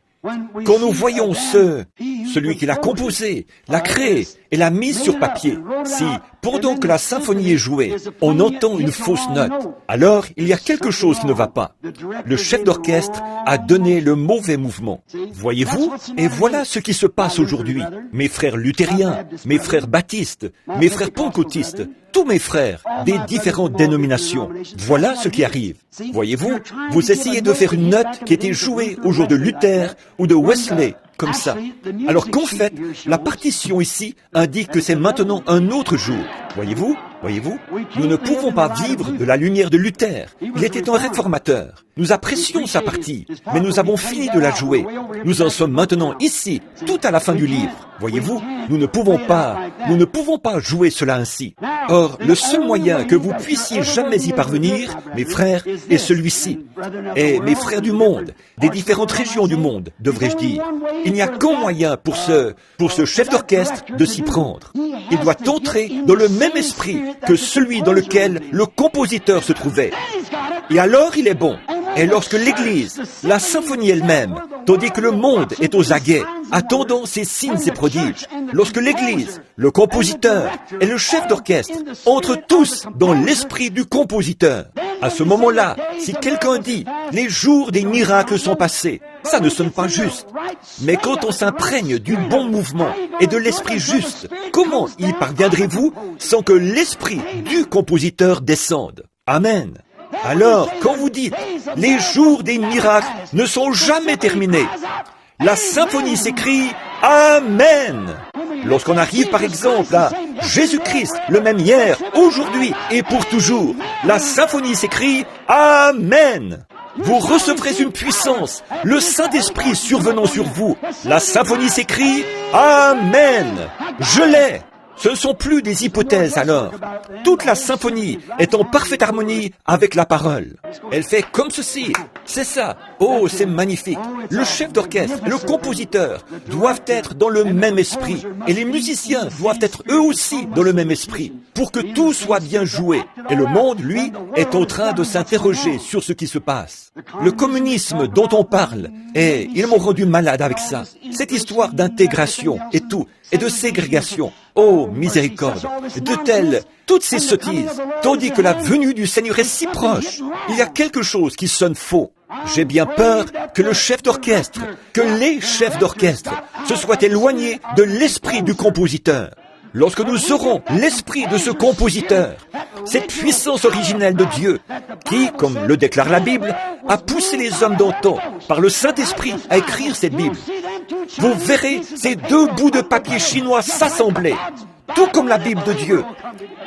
Quand nous voyons celui qui l'a composé, l'a créé et l'a mis sur papier, si, pendant que la symphonie est jouée, on entend une fausse note, alors il y a quelque chose qui ne va pas. Le chef d'orchestre a donné le mauvais mouvement. Voyez-vous? Et voilà ce qui se passe aujourd'hui. Mes frères luthériens, mes frères baptistes, mes frères pentecôtistes, tous mes frères des différentes dénominations. Voilà ce qui arrive. Voyez-vous, vous essayez de faire une note qui était jouée au jour de Luther ou de Wesley, comme ça. Alors qu'en fait, la partition ici indique que c'est maintenant un autre jour. Voyez-vous? Nous ne pouvons pas vivre de la lumière de Luther. Il était un réformateur. Nous apprécions sa partie, mais nous avons fini de la jouer. Nous en sommes maintenant ici, tout à la fin du livre. Voyez-vous, nous ne pouvons pas jouer cela ainsi. Or, le seul moyen que vous puissiez jamais y parvenir, mes frères, est celui-ci. Et mes frères du monde, des différentes régions du monde, devrais-je dire. Il n'y a qu'un moyen pour ce chef d'orchestre de s'y prendre. Il doit entrer dans le même esprit que celui dans lequel le compositeur se trouvait. Et alors il est bon. Et lorsque l'Église, la symphonie elle-même, tandis que le monde est aux aguets, attendant ces signes et prodiges, lorsque l'Église, le compositeur et le chef d'orchestre entrent tous dans l'esprit du compositeur, à ce moment-là, si quelqu'un dit « les jours des miracles sont passés », ça ne sonne pas juste. Mais quand on s'imprègne du bon mouvement et de l'esprit juste, comment y parviendrez-vous sans que l'esprit du compositeur descende? Amen. Alors, quand vous dites « les jours des miracles ne sont jamais terminés », la symphonie s'écrit « Amen ». Lorsqu'on arrive par exemple à « Jésus-Christ, le même hier, aujourd'hui et pour toujours », la symphonie s'écrit « Amen ». Vous recevrez une puissance, le Saint-Esprit survenant sur vous. La symphonie s'écrit « Amen ». Je l'ai. Ce ne sont plus des hypothèses alors. Toute la symphonie est en parfaite harmonie avec la parole. Elle fait comme ceci. C'est ça. Oh, c'est magnifique. Le chef d'orchestre et le compositeur doivent être dans le même esprit. Et les musiciens doivent être eux aussi dans le même esprit pour que tout soit bien joué. Et le monde, lui, est en train de s'interroger sur ce qui se passe. Le communisme dont on parle, et ils m'ont rendu malade avec ça. Cette histoire d'intégration et tout, et de ségrégation. Oh, miséricorde, toutes ces sottises, tandis que la venue du Seigneur est si proche. Il y a quelque chose qui sonne faux. J'ai bien peur que le chef d'orchestre, que les chefs d'orchestre se soient éloignés de l'esprit du compositeur. Lorsque nous aurons l'esprit de ce compositeur, cette puissance originelle de Dieu, qui, comme le déclare la Bible, a poussé les hommes d'antan par le Saint-Esprit à écrire cette Bible, vous verrez ces deux bouts de papier chinois s'assembler, tout comme la Bible de Dieu,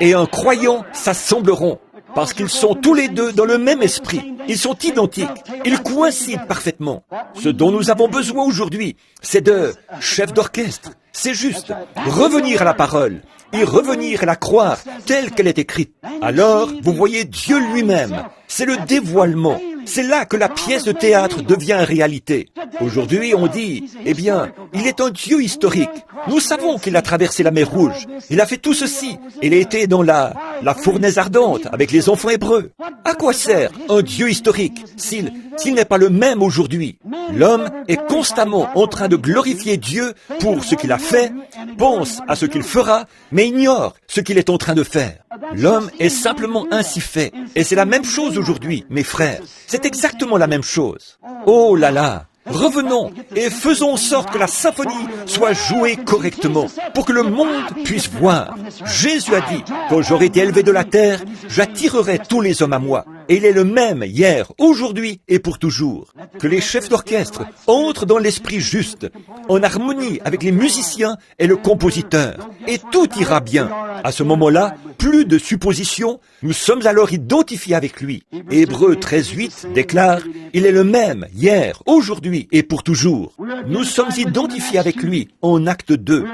et un croyant s'assembleront, parce qu'ils sont tous les deux dans le même esprit. Ils sont identiques, ils coïncident parfaitement. Ce dont nous avons besoin aujourd'hui, c'est de chefs d'orchestre. C'est juste revenir à la parole et revenir à la croire telle qu'elle est écrite. Alors, vous voyez Dieu lui-même. C'est le dévoilement. C'est là que la pièce de théâtre devient réalité. Aujourd'hui, on dit, eh bien, il est un Dieu historique. Nous savons qu'il a traversé la mer Rouge. Il a fait tout ceci. Il a été dans la fournaise ardente avec les enfants hébreux. À quoi sert un Dieu historique s'il n'est pas le même aujourd'hui? L'homme est constamment en train de glorifier Dieu pour ce qu'il a fait, pense à ce qu'il fera, mais ignore ce qu'il est en train de faire. L'homme est simplement ainsi fait. Et c'est la même chose aujourd'hui, mes frères. C'est exactement la même chose. Oh là là! Revenons et faisons en sorte que la symphonie soit jouée correctement pour que le monde puisse voir. Jésus a dit, quand j'aurai été élevé de la terre, j'attirerai tous les hommes à moi. Et il est le même hier, aujourd'hui et pour toujours. Que les chefs d'orchestre entrent dans l'esprit juste, en harmonie avec les musiciens et le compositeur. Et tout ira bien. À ce moment-là, plus de suppositions, nous sommes alors identifiés avec lui. Hébreux 13:8 déclare, il est le même hier, aujourd'hui et pour toujours. Nous sommes identifiés avec lui en acte 2.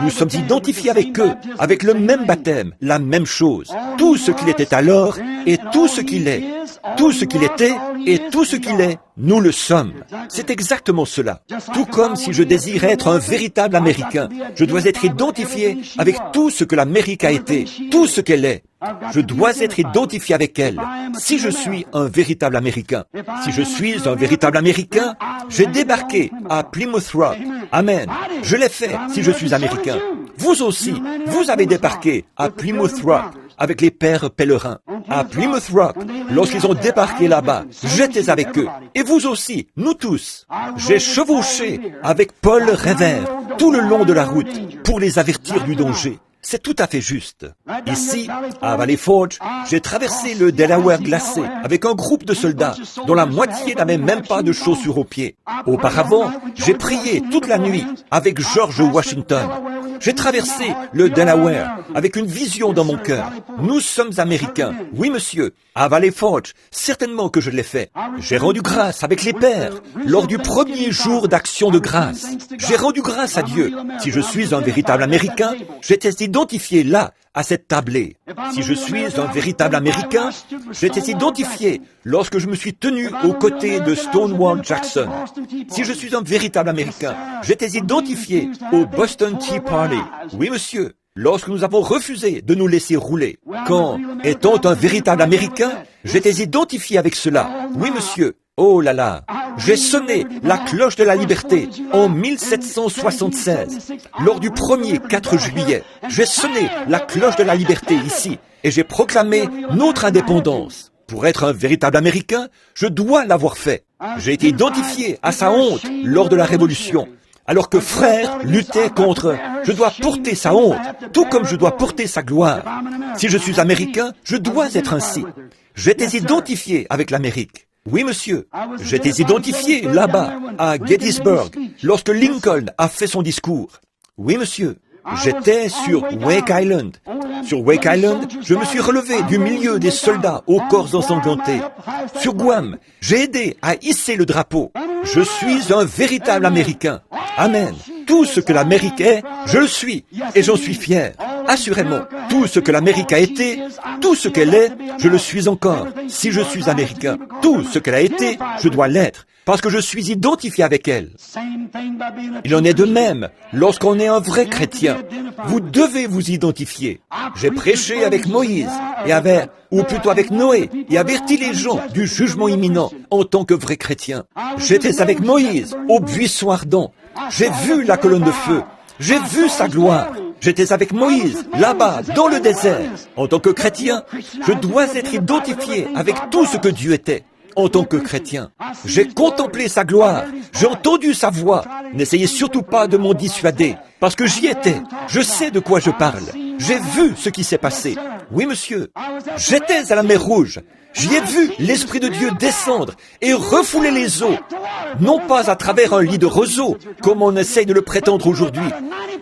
Nous sommes identifiés avec eux, avec le même baptême, la même chose. Tout ce qu'il était alors et tout ce qu'il est. Tout ce qu'il était et tout ce qu'il est, nous le sommes. C'est exactement cela. Tout comme si je désire être un véritable Américain, je dois être identifié avec tout ce que l'Amérique a été, tout ce qu'elle est. Je dois être identifié avec elle. Si je suis un véritable Américain, si je suis un véritable Américain, j'ai débarqué à Plymouth Rock. Amen. Je l'ai fait si je suis Américain. Vous aussi, vous avez débarqué à Plymouth Rock avec les pères pèlerins. À Plymouth Rock, lorsqu'ils ont débarqué là-bas, j'étais avec eux. Et vous aussi, nous tous. J'ai chevauché avec Paul Revere tout le long de la route pour les avertir du danger. C'est tout à fait juste. Ici, à Valley Forge, j'ai traversé le Delaware glacé avec un groupe de soldats dont la moitié n'avait même pas de chaussures aux pieds. Auparavant, j'ai prié toute la nuit avec George Washington. J'ai traversé le Delaware avec une vision dans mon cœur. Nous sommes Américains. Oui, monsieur. À Valley Forge, certainement que je l'ai fait. J'ai rendu grâce avec les pères lors du premier jour d'action de grâce. J'ai rendu grâce à Dieu. Si je suis un véritable Américain, j'étais identifié là, à cette tablée. Si je suis un véritable Américain, j'étais identifié lorsque je me suis tenu aux côtés de Stonewall Jackson. Si je suis un véritable Américain, j'étais identifié au Boston Tea Party. Oui, monsieur. Lorsque nous avons refusé de nous laisser rouler. Quand, étant un véritable Américain, j'étais identifié avec cela. Oui, monsieur. Oh là là, j'ai sonné la cloche de la liberté en 1776, lors du premier 4 juillet. J'ai sonné la cloche de la liberté ici et j'ai proclamé notre indépendance. Pour être un véritable Américain, je dois l'avoir fait. J'ai été identifié à sa honte lors de la Révolution. Alors que frère luttait contre, je dois porter sa honte, tout comme je dois porter sa gloire. Si je suis Américain, je dois être ainsi. J'étais identifié avec l'Amérique. Oui, monsieur. J'étais identifié là-bas, à Gettysburg, lorsque Lincoln a fait son discours. Oui, monsieur. J'étais sur Wake Island. Sur Wake Island, je me suis relevé du milieu des soldats aux corps ensanglantés. Sur Guam, j'ai aidé à hisser le drapeau. Je suis un véritable Américain. Amen. Tout ce que l'Amérique est, je le suis, et j'en suis fier. Assurément, tout ce que l'Amérique a été, tout ce qu'elle est, je le suis encore. Si je suis Américain, tout ce qu'elle a été, je dois l'être, parce que je suis identifié avec elle. Il en est de même lorsqu'on est un vrai chrétien. Vous devez vous identifier. J'ai prêché avec Moïse, ou plutôt avec Noé, et averti les gens du jugement imminent en tant que vrai chrétien. J'étais avec Moïse au buisson ardent. J'ai vu la colonne de feu. J'ai vu sa gloire. J'étais avec Moïse, là-bas, dans le désert. En tant que chrétien, je dois être identifié avec tout ce que Dieu était. En tant que chrétien, j'ai contemplé sa gloire, j'ai entendu sa voix. N'essayez surtout pas de m'en dissuader, parce que j'y étais. Je sais de quoi je parle. J'ai vu ce qui s'est passé. Oui, monsieur. J'étais à la mer Rouge. J'y ai vu l'Esprit de Dieu descendre et refouler les eaux, non pas à travers un lit de roseaux, comme on essaye de le prétendre aujourd'hui,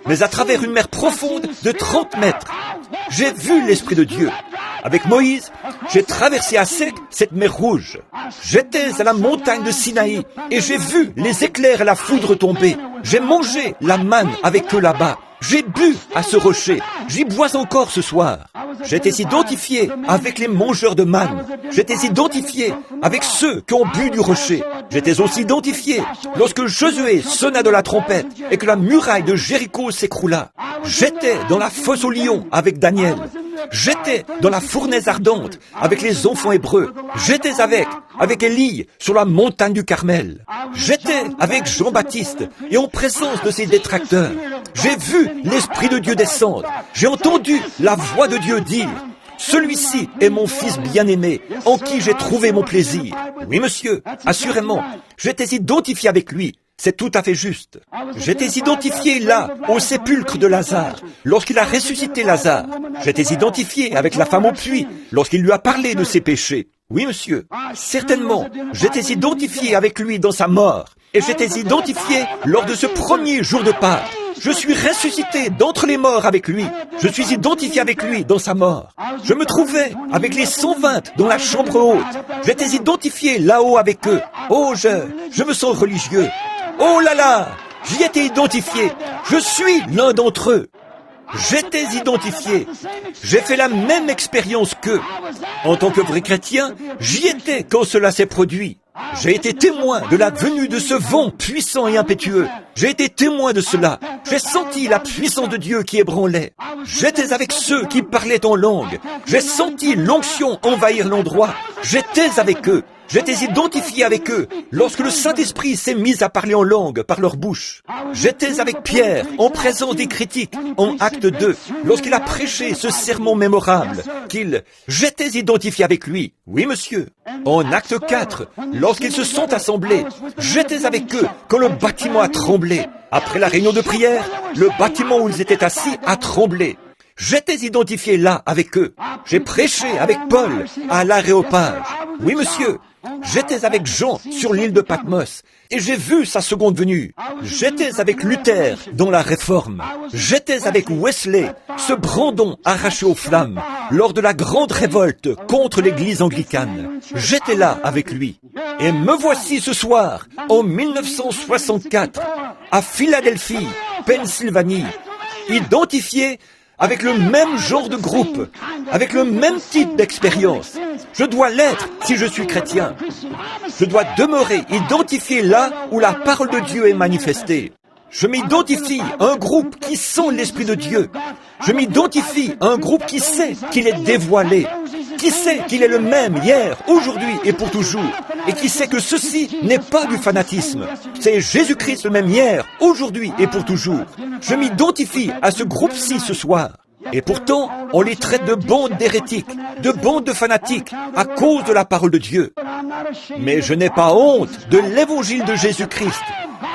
mais à travers une mer profonde de 30 mètres. J'ai vu l'Esprit de Dieu. Avec Moïse, j'ai traversé à sec cette mer Rouge. J'étais à la montagne de Sinaï et j'ai vu les éclairs et la foudre tomber. J'ai mangé la manne avec eux là-bas. J'ai bu à ce rocher. J'y bois encore ce soir. J'étais identifié avec les mangeurs de manne. J'étais identifié avec ceux qui ont bu du rocher. J'étais aussi identifié lorsque Josué sonna de la trompette et que la muraille de Jéricho s'écroula. J'étais dans la fosse aux lions avec Daniel. J'étais dans la fournaise ardente avec les enfants hébreux. J'étais avec Élie sur la montagne du Carmel. J'étais avec Jean-Baptiste et en présence de ses détracteurs. J'ai vu l'Esprit de Dieu descendre. J'ai entendu la voix de Dieu dire: celui-ci est mon fils bien-aimé, en qui j'ai trouvé mon plaisir. Oui, monsieur, assurément, j'étais identifié avec lui. C'est tout à fait juste. J'étais identifié là, au sépulcre de Lazare, lorsqu'il a ressuscité Lazare. J'étais identifié avec la femme au puits, lorsqu'il lui a parlé de ses péchés. Oui, monsieur, certainement, j'étais identifié avec lui dans sa mort. Et j'étais identifié lors de ce premier jour de Pâques. Je suis ressuscité d'entre les morts avec lui. Je suis identifié avec lui dans sa mort. Je me trouvais avec les 120 dans la chambre haute. J'étais identifié là-haut avec eux. Oh, je me sens religieux. Oh là là, j'y étais identifié. Je suis l'un d'entre eux. J'étais identifié. J'ai fait la même expérience qu'eux. En tant que vrai chrétien, j'y étais quand cela s'est produit. J'ai été témoin de la venue de ce vent puissant et impétueux. J'ai été témoin de cela. J'ai senti la puissance de Dieu qui ébranlait. J'étais avec ceux qui parlaient en langue. J'ai senti l'onction envahir l'endroit. J'étais avec eux. J'étais identifié avec eux lorsque le Saint-Esprit s'est mis à parler en langue par leur bouche. J'étais avec Pierre en présence des critiques en Acte 2 lorsqu'il a prêché ce sermon mémorable j'étais identifié avec lui. Oui, monsieur. En Acte 4, lorsqu'ils se sont assemblés, j'étais avec eux quand le bâtiment a tremblé. Après la réunion de prière, le bâtiment où ils étaient assis a tremblé. J'étais identifié là avec eux. J'ai prêché avec Paul à l'Aréopage. Oui, monsieur. J'étais avec Jean sur l'île de Patmos et j'ai vu sa seconde venue. J'étais avec Luther dans la Réforme. J'étais avec Wesley, ce brandon arraché aux flammes, lors de la grande révolte contre l'église anglicane. J'étais là avec lui. Et me voici ce soir, en 1964, à Philadelphie, Pennsylvanie, identifié avec le même genre de groupe, avec le même type d'expérience. Je dois l'être si je suis chrétien. Je dois demeurer identifié là où la parole de Dieu est manifestée. Je m'identifie à un groupe qui sent l'Esprit de Dieu. Je m'identifie à un groupe qui sait qu'il est dévoilé, qui sait qu'il est le même hier, aujourd'hui et pour toujours, et qui sait que ceci n'est pas du fanatisme. C'est Jésus-Christ le même hier, aujourd'hui et pour toujours. Je m'identifie à ce groupe-ci ce soir. Et pourtant, on les traite de bandes d'hérétiques, de bandes de fanatiques, à cause de la parole de Dieu. Mais je n'ai pas honte de l'évangile de Jésus-Christ,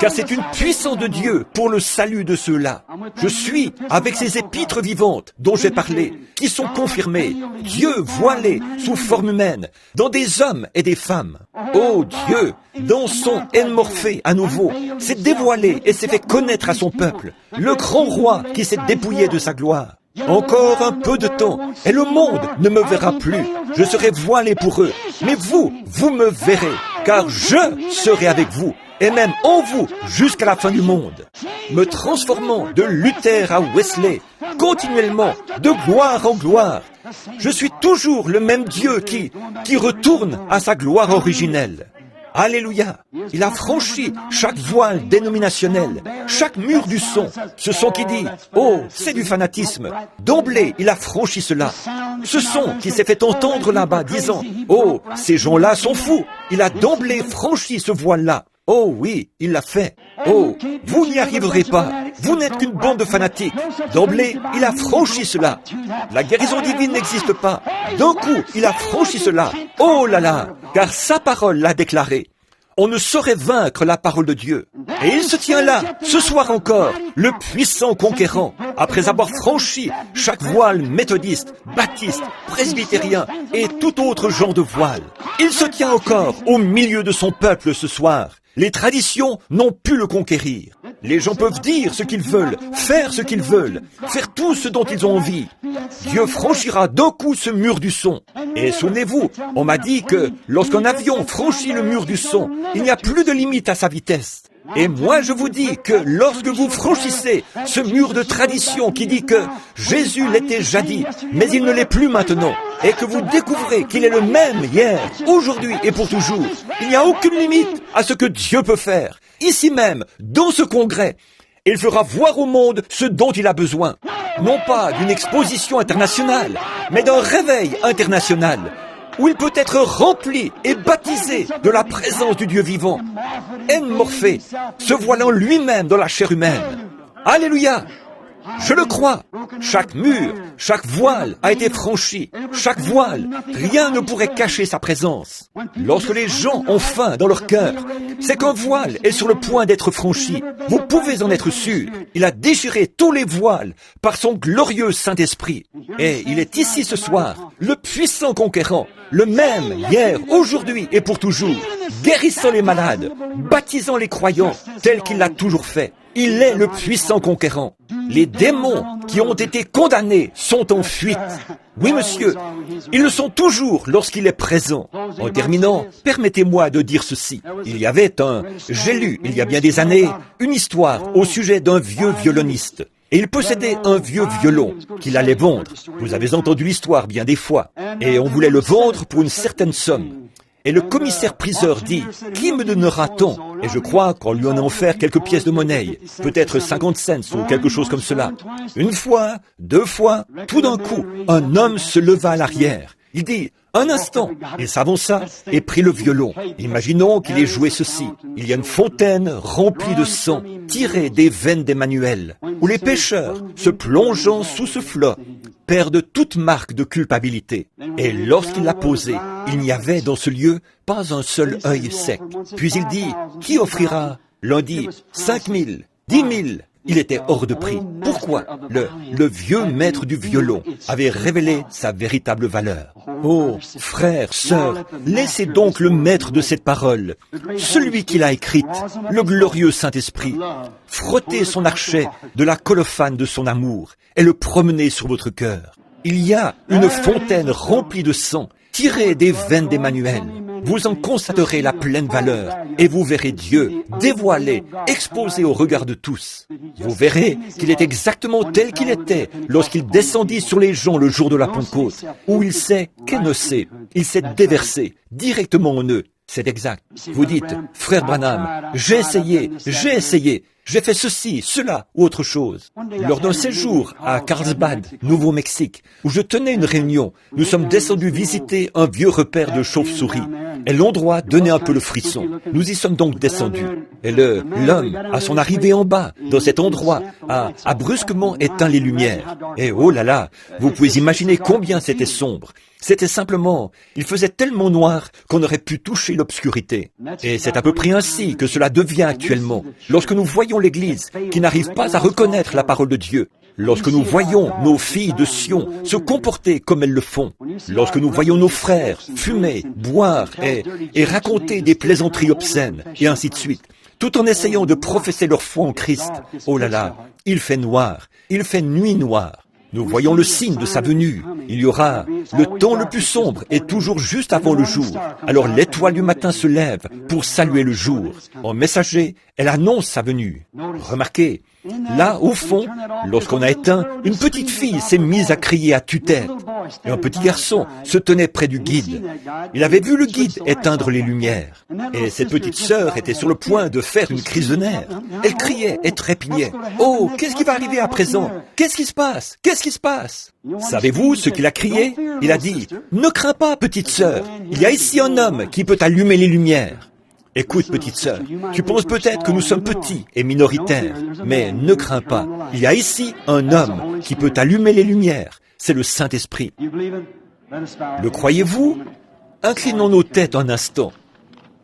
car c'est une puissance de Dieu pour le salut de ceux-là. Je suis avec ces épîtres vivantes dont j'ai parlé, qui sont confirmées, Dieu voilé sous forme humaine, dans des hommes et des femmes. Oh Dieu, dans son Morphée à nouveau, s'est dévoilé et s'est fait connaître à son peuple, le grand roi qui s'est dépouillé de sa gloire. Encore un peu de temps, et le monde ne me verra plus. Je serai voilé pour eux. Mais vous me verrez, car je serai avec vous, et même en vous, jusqu'à la fin du monde. Me transformant de Luther à Wesley, continuellement, de gloire en gloire. Je suis toujours le même Dieu qui retourne à sa gloire originelle. Alléluia! Il a franchi chaque voile dénominationnel, chaque mur du son. Ce son qui dit « Oh, c'est du fanatisme ». D'emblée, il a franchi cela. Ce son qui s'est fait entendre là-bas disant « Oh, ces gens-là sont fous ». Il a d'emblée franchi ce voile-là. Oh oui, il l'a fait. Oh, vous n'y arriverez pas. Vous n'êtes qu'une bande de fanatiques. D'emblée, il a franchi cela. La guérison divine n'existe pas. D'un coup, il a franchi cela. Oh là là, car sa parole l'a déclaré. On ne saurait vaincre la parole de Dieu. Et il se tient là, ce soir encore, le puissant conquérant, après avoir franchi chaque voile méthodiste, baptiste, presbytérien et tout autre genre de voile. Il se tient encore au milieu de son peuple ce soir. Les traditions n'ont pu le conquérir. Les gens peuvent dire ce qu'ils veulent, faire ce qu'ils veulent, faire tout ce dont ils ont envie. Dieu franchira d'un coup ce mur du son. Et souvenez-vous, on m'a dit que lorsqu'un avion franchit le mur du son, il n'y a plus de limite à sa vitesse. Et moi, je vous dis que lorsque vous franchissez ce mur de tradition qui dit que Jésus l'était jadis, mais il ne l'est plus maintenant, et que vous découvrez qu'il est le même hier, aujourd'hui et pour toujours, il n'y a aucune limite à ce que Dieu peut faire. Ici même, dans ce congrès, il fera voir au monde ce dont il a besoin. Non pas d'une exposition internationale, mais d'un réveil international, où il peut être rempli et baptisé de la présence du Dieu vivant. Morphée, se voilant lui-même dans la chair humaine. Alléluia! Je le crois. Chaque mur, chaque voile a été franchi. Chaque voile, rien ne pourrait cacher sa présence. Lorsque les gens ont faim dans leur cœur, c'est qu'un voile est sur le point d'être franchi. Vous pouvez en être sûr. Il a déchiré tous les voiles par son glorieux Saint-Esprit. Et il est ici ce soir, le puissant conquérant, le même hier, aujourd'hui et pour toujours, guérissant les malades, baptisant les croyants, tel qu'il l'a toujours fait. Il est le puissant conquérant. Les démons qui ont été condamnés sont en fuite. Oui, monsieur, ils le sont toujours lorsqu'il est présent. En terminant, permettez-moi de dire ceci. J'ai lu, il y a bien des années, une histoire au sujet d'un vieux violoniste. Et il possédait un vieux violon qu'il allait vendre. Vous avez entendu l'histoire bien des fois. Et on voulait le vendre pour une certaine somme. Et le commissaire-priseur dit, « Qui me donnera tant ?» Et je crois qu'on lui en a offert quelques pièces de monnaie, peut-être 50 cents ou quelque chose comme cela. Une fois, deux fois, tout d'un coup, un homme se leva à l'arrière. Il dit, « Un instant !» Il s'avança et prit le violon. Imaginons qu'il ait joué ceci. Il y a une fontaine remplie de sang, tirée des veines d'Emmanuel, où les pécheurs, se plongeant sous ce flot, perdent toute marque de culpabilité. Et lorsqu'il l'a posé, il n'y avait dans ce lieu pas un seul œil sec. Puis il dit, « Qui offrira ?» L'un dit, 5 000, 10 000. Il était hors de prix. Pourquoi? Le vieux maître du violon avait révélé sa véritable valeur. Oh, frères, sœurs, laissez donc le maître de cette parole, celui qui l'a écrite, le glorieux Saint-Esprit, frotter son archet de la colophane de son amour et le promener sur votre cœur. Il y a une fontaine remplie de sang, tirée des veines d'Emmanuel. Vous en constaterez la pleine valeur et vous verrez Dieu dévoilé, exposé au regard de tous. Vous verrez qu'il est exactement tel qu'il était lorsqu'il descendit sur les gens le jour de la Pentecôte, où il s'est kénossé, il s'est déversé directement en eux. C'est exact. Vous dites, frère Branham, j'ai essayé, j'ai fait ceci, cela ou autre chose. Lors d'un séjour à Carlsbad, Nouveau-Mexique, où je tenais une réunion, nous sommes descendus visiter un vieux repère de chauves-souris. Et l'endroit donnait un peu le frisson. Nous y sommes donc descendus. Et l'homme, à son arrivée en bas, dans cet endroit, a brusquement éteint les lumières. Et oh là là, vous pouvez imaginer combien c'était sombre. C'était simplement, il faisait tellement noir qu'on aurait pu toucher l'obscurité. Et c'est à peu près ainsi que cela devient actuellement. Lorsque nous voyons l'Église qui n'arrive pas à reconnaître la parole de Dieu, lorsque nous voyons nos filles de Sion se comporter comme elles le font, lorsque nous voyons nos frères fumer, boire et raconter des plaisanteries obscènes, et ainsi de suite, tout en essayant de professer leur foi en Christ, oh là là, il fait noir, il fait nuit noire. Nous voyons le signe de sa venue. Il y aura le temps le plus sombre et toujours juste avant le jour. Alors l'étoile du matin se lève pour saluer le jour. En messager, elle annonce sa venue. Remarquez, là, au fond, lorsqu'on a éteint, une petite fille s'est mise à crier à tue-tête. Et un petit garçon se tenait près du guide. Il avait vu le guide éteindre les lumières. Et cette petite sœur était sur le point de faire une crise de nerfs. Elle criait et trépignait. « Oh, qu'est-ce qui va arriver à présent? Qu'est-ce qui se passe? Qu'est-ce qui se passe ?» Savez-vous ce qu'il a crié? Il a dit, « Ne crains pas, petite sœur. Il y a ici un homme qui peut allumer les lumières. » Écoute, petite sœur, tu penses peut-être que nous sommes petits et minoritaires, mais ne crains pas. Il y a ici un homme qui peut allumer les lumières. C'est le Saint-Esprit. Le croyez-vous? Inclinons nos têtes un instant.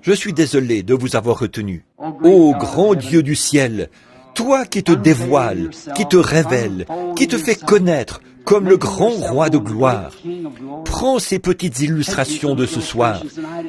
Je suis désolé de vous avoir retenu. Ô grand Dieu du ciel, toi qui te dévoiles, qui te révèles, qui te fais connaître comme le grand roi de gloire, prends ces petites illustrations de ce soir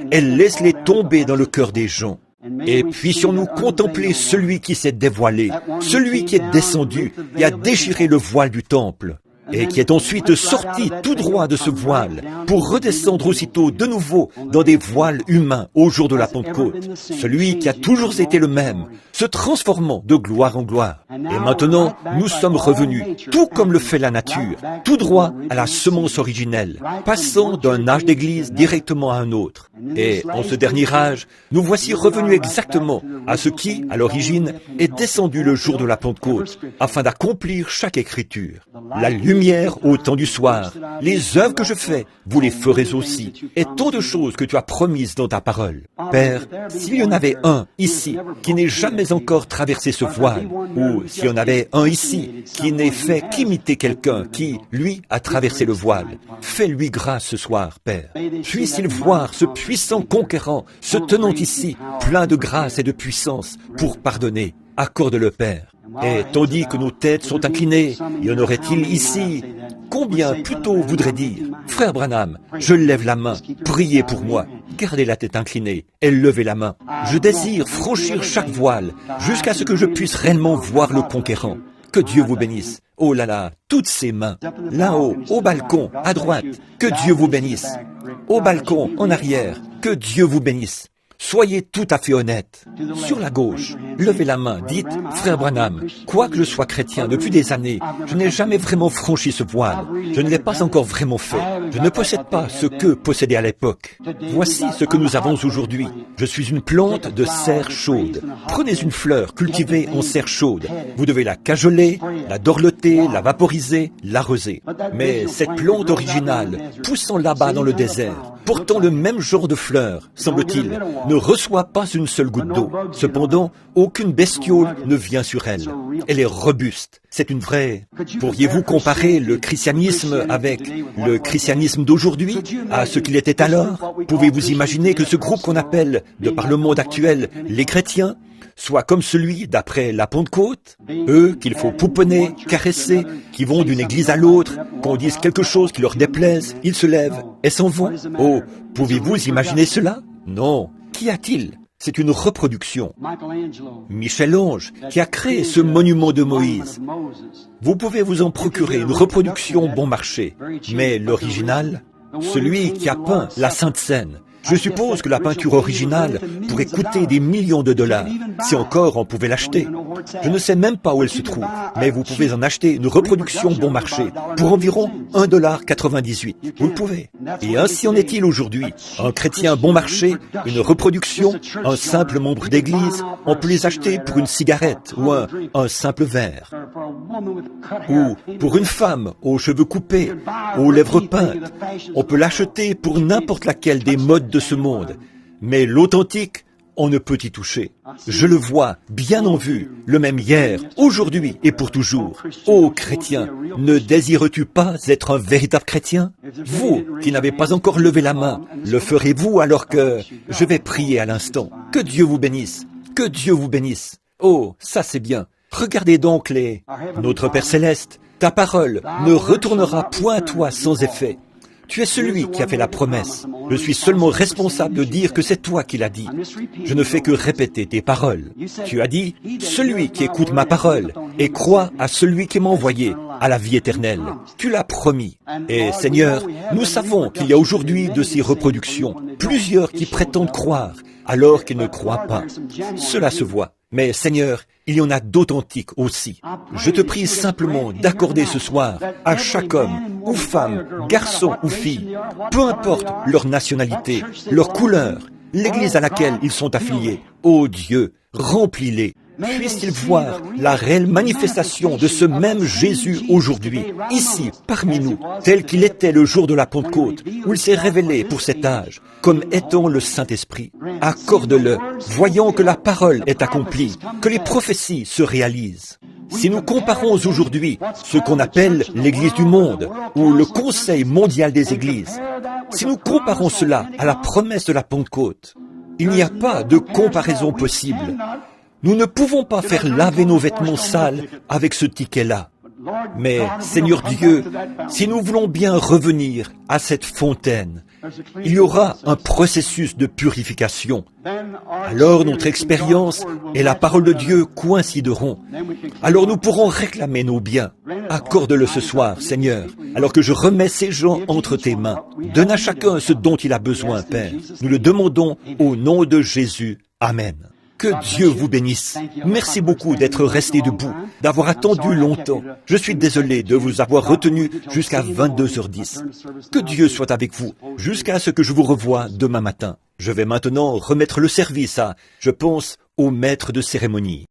et laisse-les tomber dans le cœur des gens. Et puissions-nous contempler celui qui s'est dévoilé, celui qui est descendu et a déchiré le voile du temple. et qui est ensuite sorti tout droit de ce voile pour redescendre aussitôt de nouveau dans des voiles humains au jour de la Pentecôte. Celui qui a toujours été le même, se transformant de gloire en gloire. Et maintenant, nous sommes revenus, tout comme le fait la nature, tout droit à la semence originelle, passant d'un âge d'église directement à un autre. Et en ce dernier âge, nous voici revenus exactement à ce qui, à l'origine, est descendu le jour de la Pentecôte, afin d'accomplir chaque écriture. La lumière au temps du soir, les œuvres que je fais, vous les ferez aussi, et tant de choses que tu as promises dans ta parole. Père, s'il y en avait un ici qui n'ait jamais encore traversé ce voile, ou s'il y en avait un ici qui n'ait fait qu'imiter quelqu'un qui, lui, a traversé le voile, fais-lui grâce ce soir, Père. Puisse-il voir ce puissant conquérant se tenant ici, plein de grâce et de puissance, pour pardonner. Accorde-le, Père. Et tandis que nos têtes sont inclinées, y en aurait-il ici? Combien plutôt voudrait dire, frère Branham, je lève la main, priez pour moi, gardez la tête inclinée et levez la main. Je désire franchir chaque voile jusqu'à ce que je puisse réellement voir le conquérant. Que Dieu vous bénisse. Oh là là, toutes ces mains. Là-haut, au balcon, à droite, que Dieu vous bénisse. Au balcon, en arrière, que Dieu vous bénisse. Soyez tout à fait honnête. Sur la gauche, levez la main, dites, frère Branham, quoique je sois chrétien depuis des années, je n'ai jamais vraiment franchi ce voile. Je ne l'ai pas encore vraiment fait. Je ne possède pas ce que possédait à l'époque. Voici ce que nous avons aujourd'hui. Je suis une plante de serre chaude. Prenez une fleur cultivée en serre chaude. Vous devez la cajoler, la dorloter, la vaporiser, l'arroser. Mais cette plante originale, poussant là-bas dans le désert, portant le même genre de fleurs, semble-t-il, ne reçoit pas une seule goutte d'eau. Cependant, aucune bestiole ne vient sur elle. Elle est robuste. C'est une vraie... Pourriez-vous comparer le christianisme avec le christianisme d'aujourd'hui à ce qu'il était alors? Pouvez-vous imaginer que ce groupe qu'on appelle, de par le monde actuel, les chrétiens, soit comme celui d'après la Pentecôte, eux qu'il faut pouponner, caresser, qui vont d'une église à l'autre, qu'on dise quelque chose qui leur déplaise, ils se lèvent et s'en vont? Oh, pouvez-vous imaginer cela? Non. Qu'y a-t-il? C'est une reproduction. Michel-Ange, qui a créé ce monument de Moïse. Vous pouvez vous en procurer une reproduction bon marché, mais l'original, celui qui a peint la Sainte Seine, je suppose que la peinture originale pourrait coûter des millions de dollars, si encore on pouvait l'acheter. Je ne sais même pas où elle se trouve, mais vous pouvez en acheter une reproduction bon marché pour environ $1,98. Vous le pouvez. Et ainsi en est-il aujourd'hui. Un chrétien bon marché, une reproduction, un simple membre d'église, on peut les acheter pour une cigarette ou un simple verre. Ou pour une femme aux cheveux coupés, aux lèvres peintes, on peut l'acheter pour n'importe laquelle des modes de ce monde. Mais l'authentique, on ne peut y toucher. Je le vois, bien en vue, le même hier, aujourd'hui et pour toujours. Ô chrétien, ne désires-tu pas être un véritable chrétien? Vous, qui n'avez pas encore levé la main, le ferez-vous alors que je vais prier à l'instant? Que Dieu vous bénisse, que Dieu vous bénisse. Oh, ça c'est bien. Regardez donc Notre Père Céleste, ta parole ne retournera point à toi sans effet. Tu es celui qui a fait la promesse. Je suis seulement responsable de dire que c'est toi qui l'as dit. Je ne fais que répéter tes paroles. Tu as dit, celui qui écoute ma parole et croit à celui qui m'a envoyé, à la vie éternelle. Tu l'as promis. Et Seigneur, nous savons qu'il y a aujourd'hui de ces reproductions, plusieurs qui prétendent croire, alors qu'ils ne croient pas. Cela se voit. Mais Seigneur, il y en a d'authentiques aussi. Je te prie simplement d'accorder ce soir à chaque homme ou femme, garçon ou fille, peu importe leur nationalité, leur couleur, l'église à laquelle ils sont affiliés. Ô Dieu, remplis-les. Puisse-t-il voir la réelle manifestation de ce même Jésus aujourd'hui, ici, parmi nous, tel qu'il était le jour de la Pentecôte, où il s'est révélé pour cet âge, comme étant le Saint-Esprit. Accorde-le, voyons que la parole est accomplie, que les prophéties se réalisent. Si nous comparons aujourd'hui ce qu'on appelle l'Église du monde, ou le Conseil mondial des Églises, si nous comparons cela à la promesse de la Pentecôte, il n'y a pas de comparaison possible. Nous ne pouvons pas faire laver nos vêtements sales avec ce ticket-là. Mais, Seigneur Dieu, si nous voulons bien revenir à cette fontaine, il y aura un processus de purification. Alors notre expérience et la parole de Dieu coïncideront. Alors nous pourrons réclamer nos biens. Accorde-le ce soir, Seigneur, alors que je remets ces gens entre tes mains. Donne à chacun ce dont il a besoin, Père. Nous le demandons au nom de Jésus. Amen. Que Dieu vous bénisse. Merci beaucoup d'être resté debout, d'avoir attendu longtemps. Je suis désolé de vous avoir retenu jusqu'à 22h10. Que Dieu soit avec vous jusqu'à ce que je vous revoie demain matin. Je vais maintenant remettre le service à, je pense, au maître de cérémonie.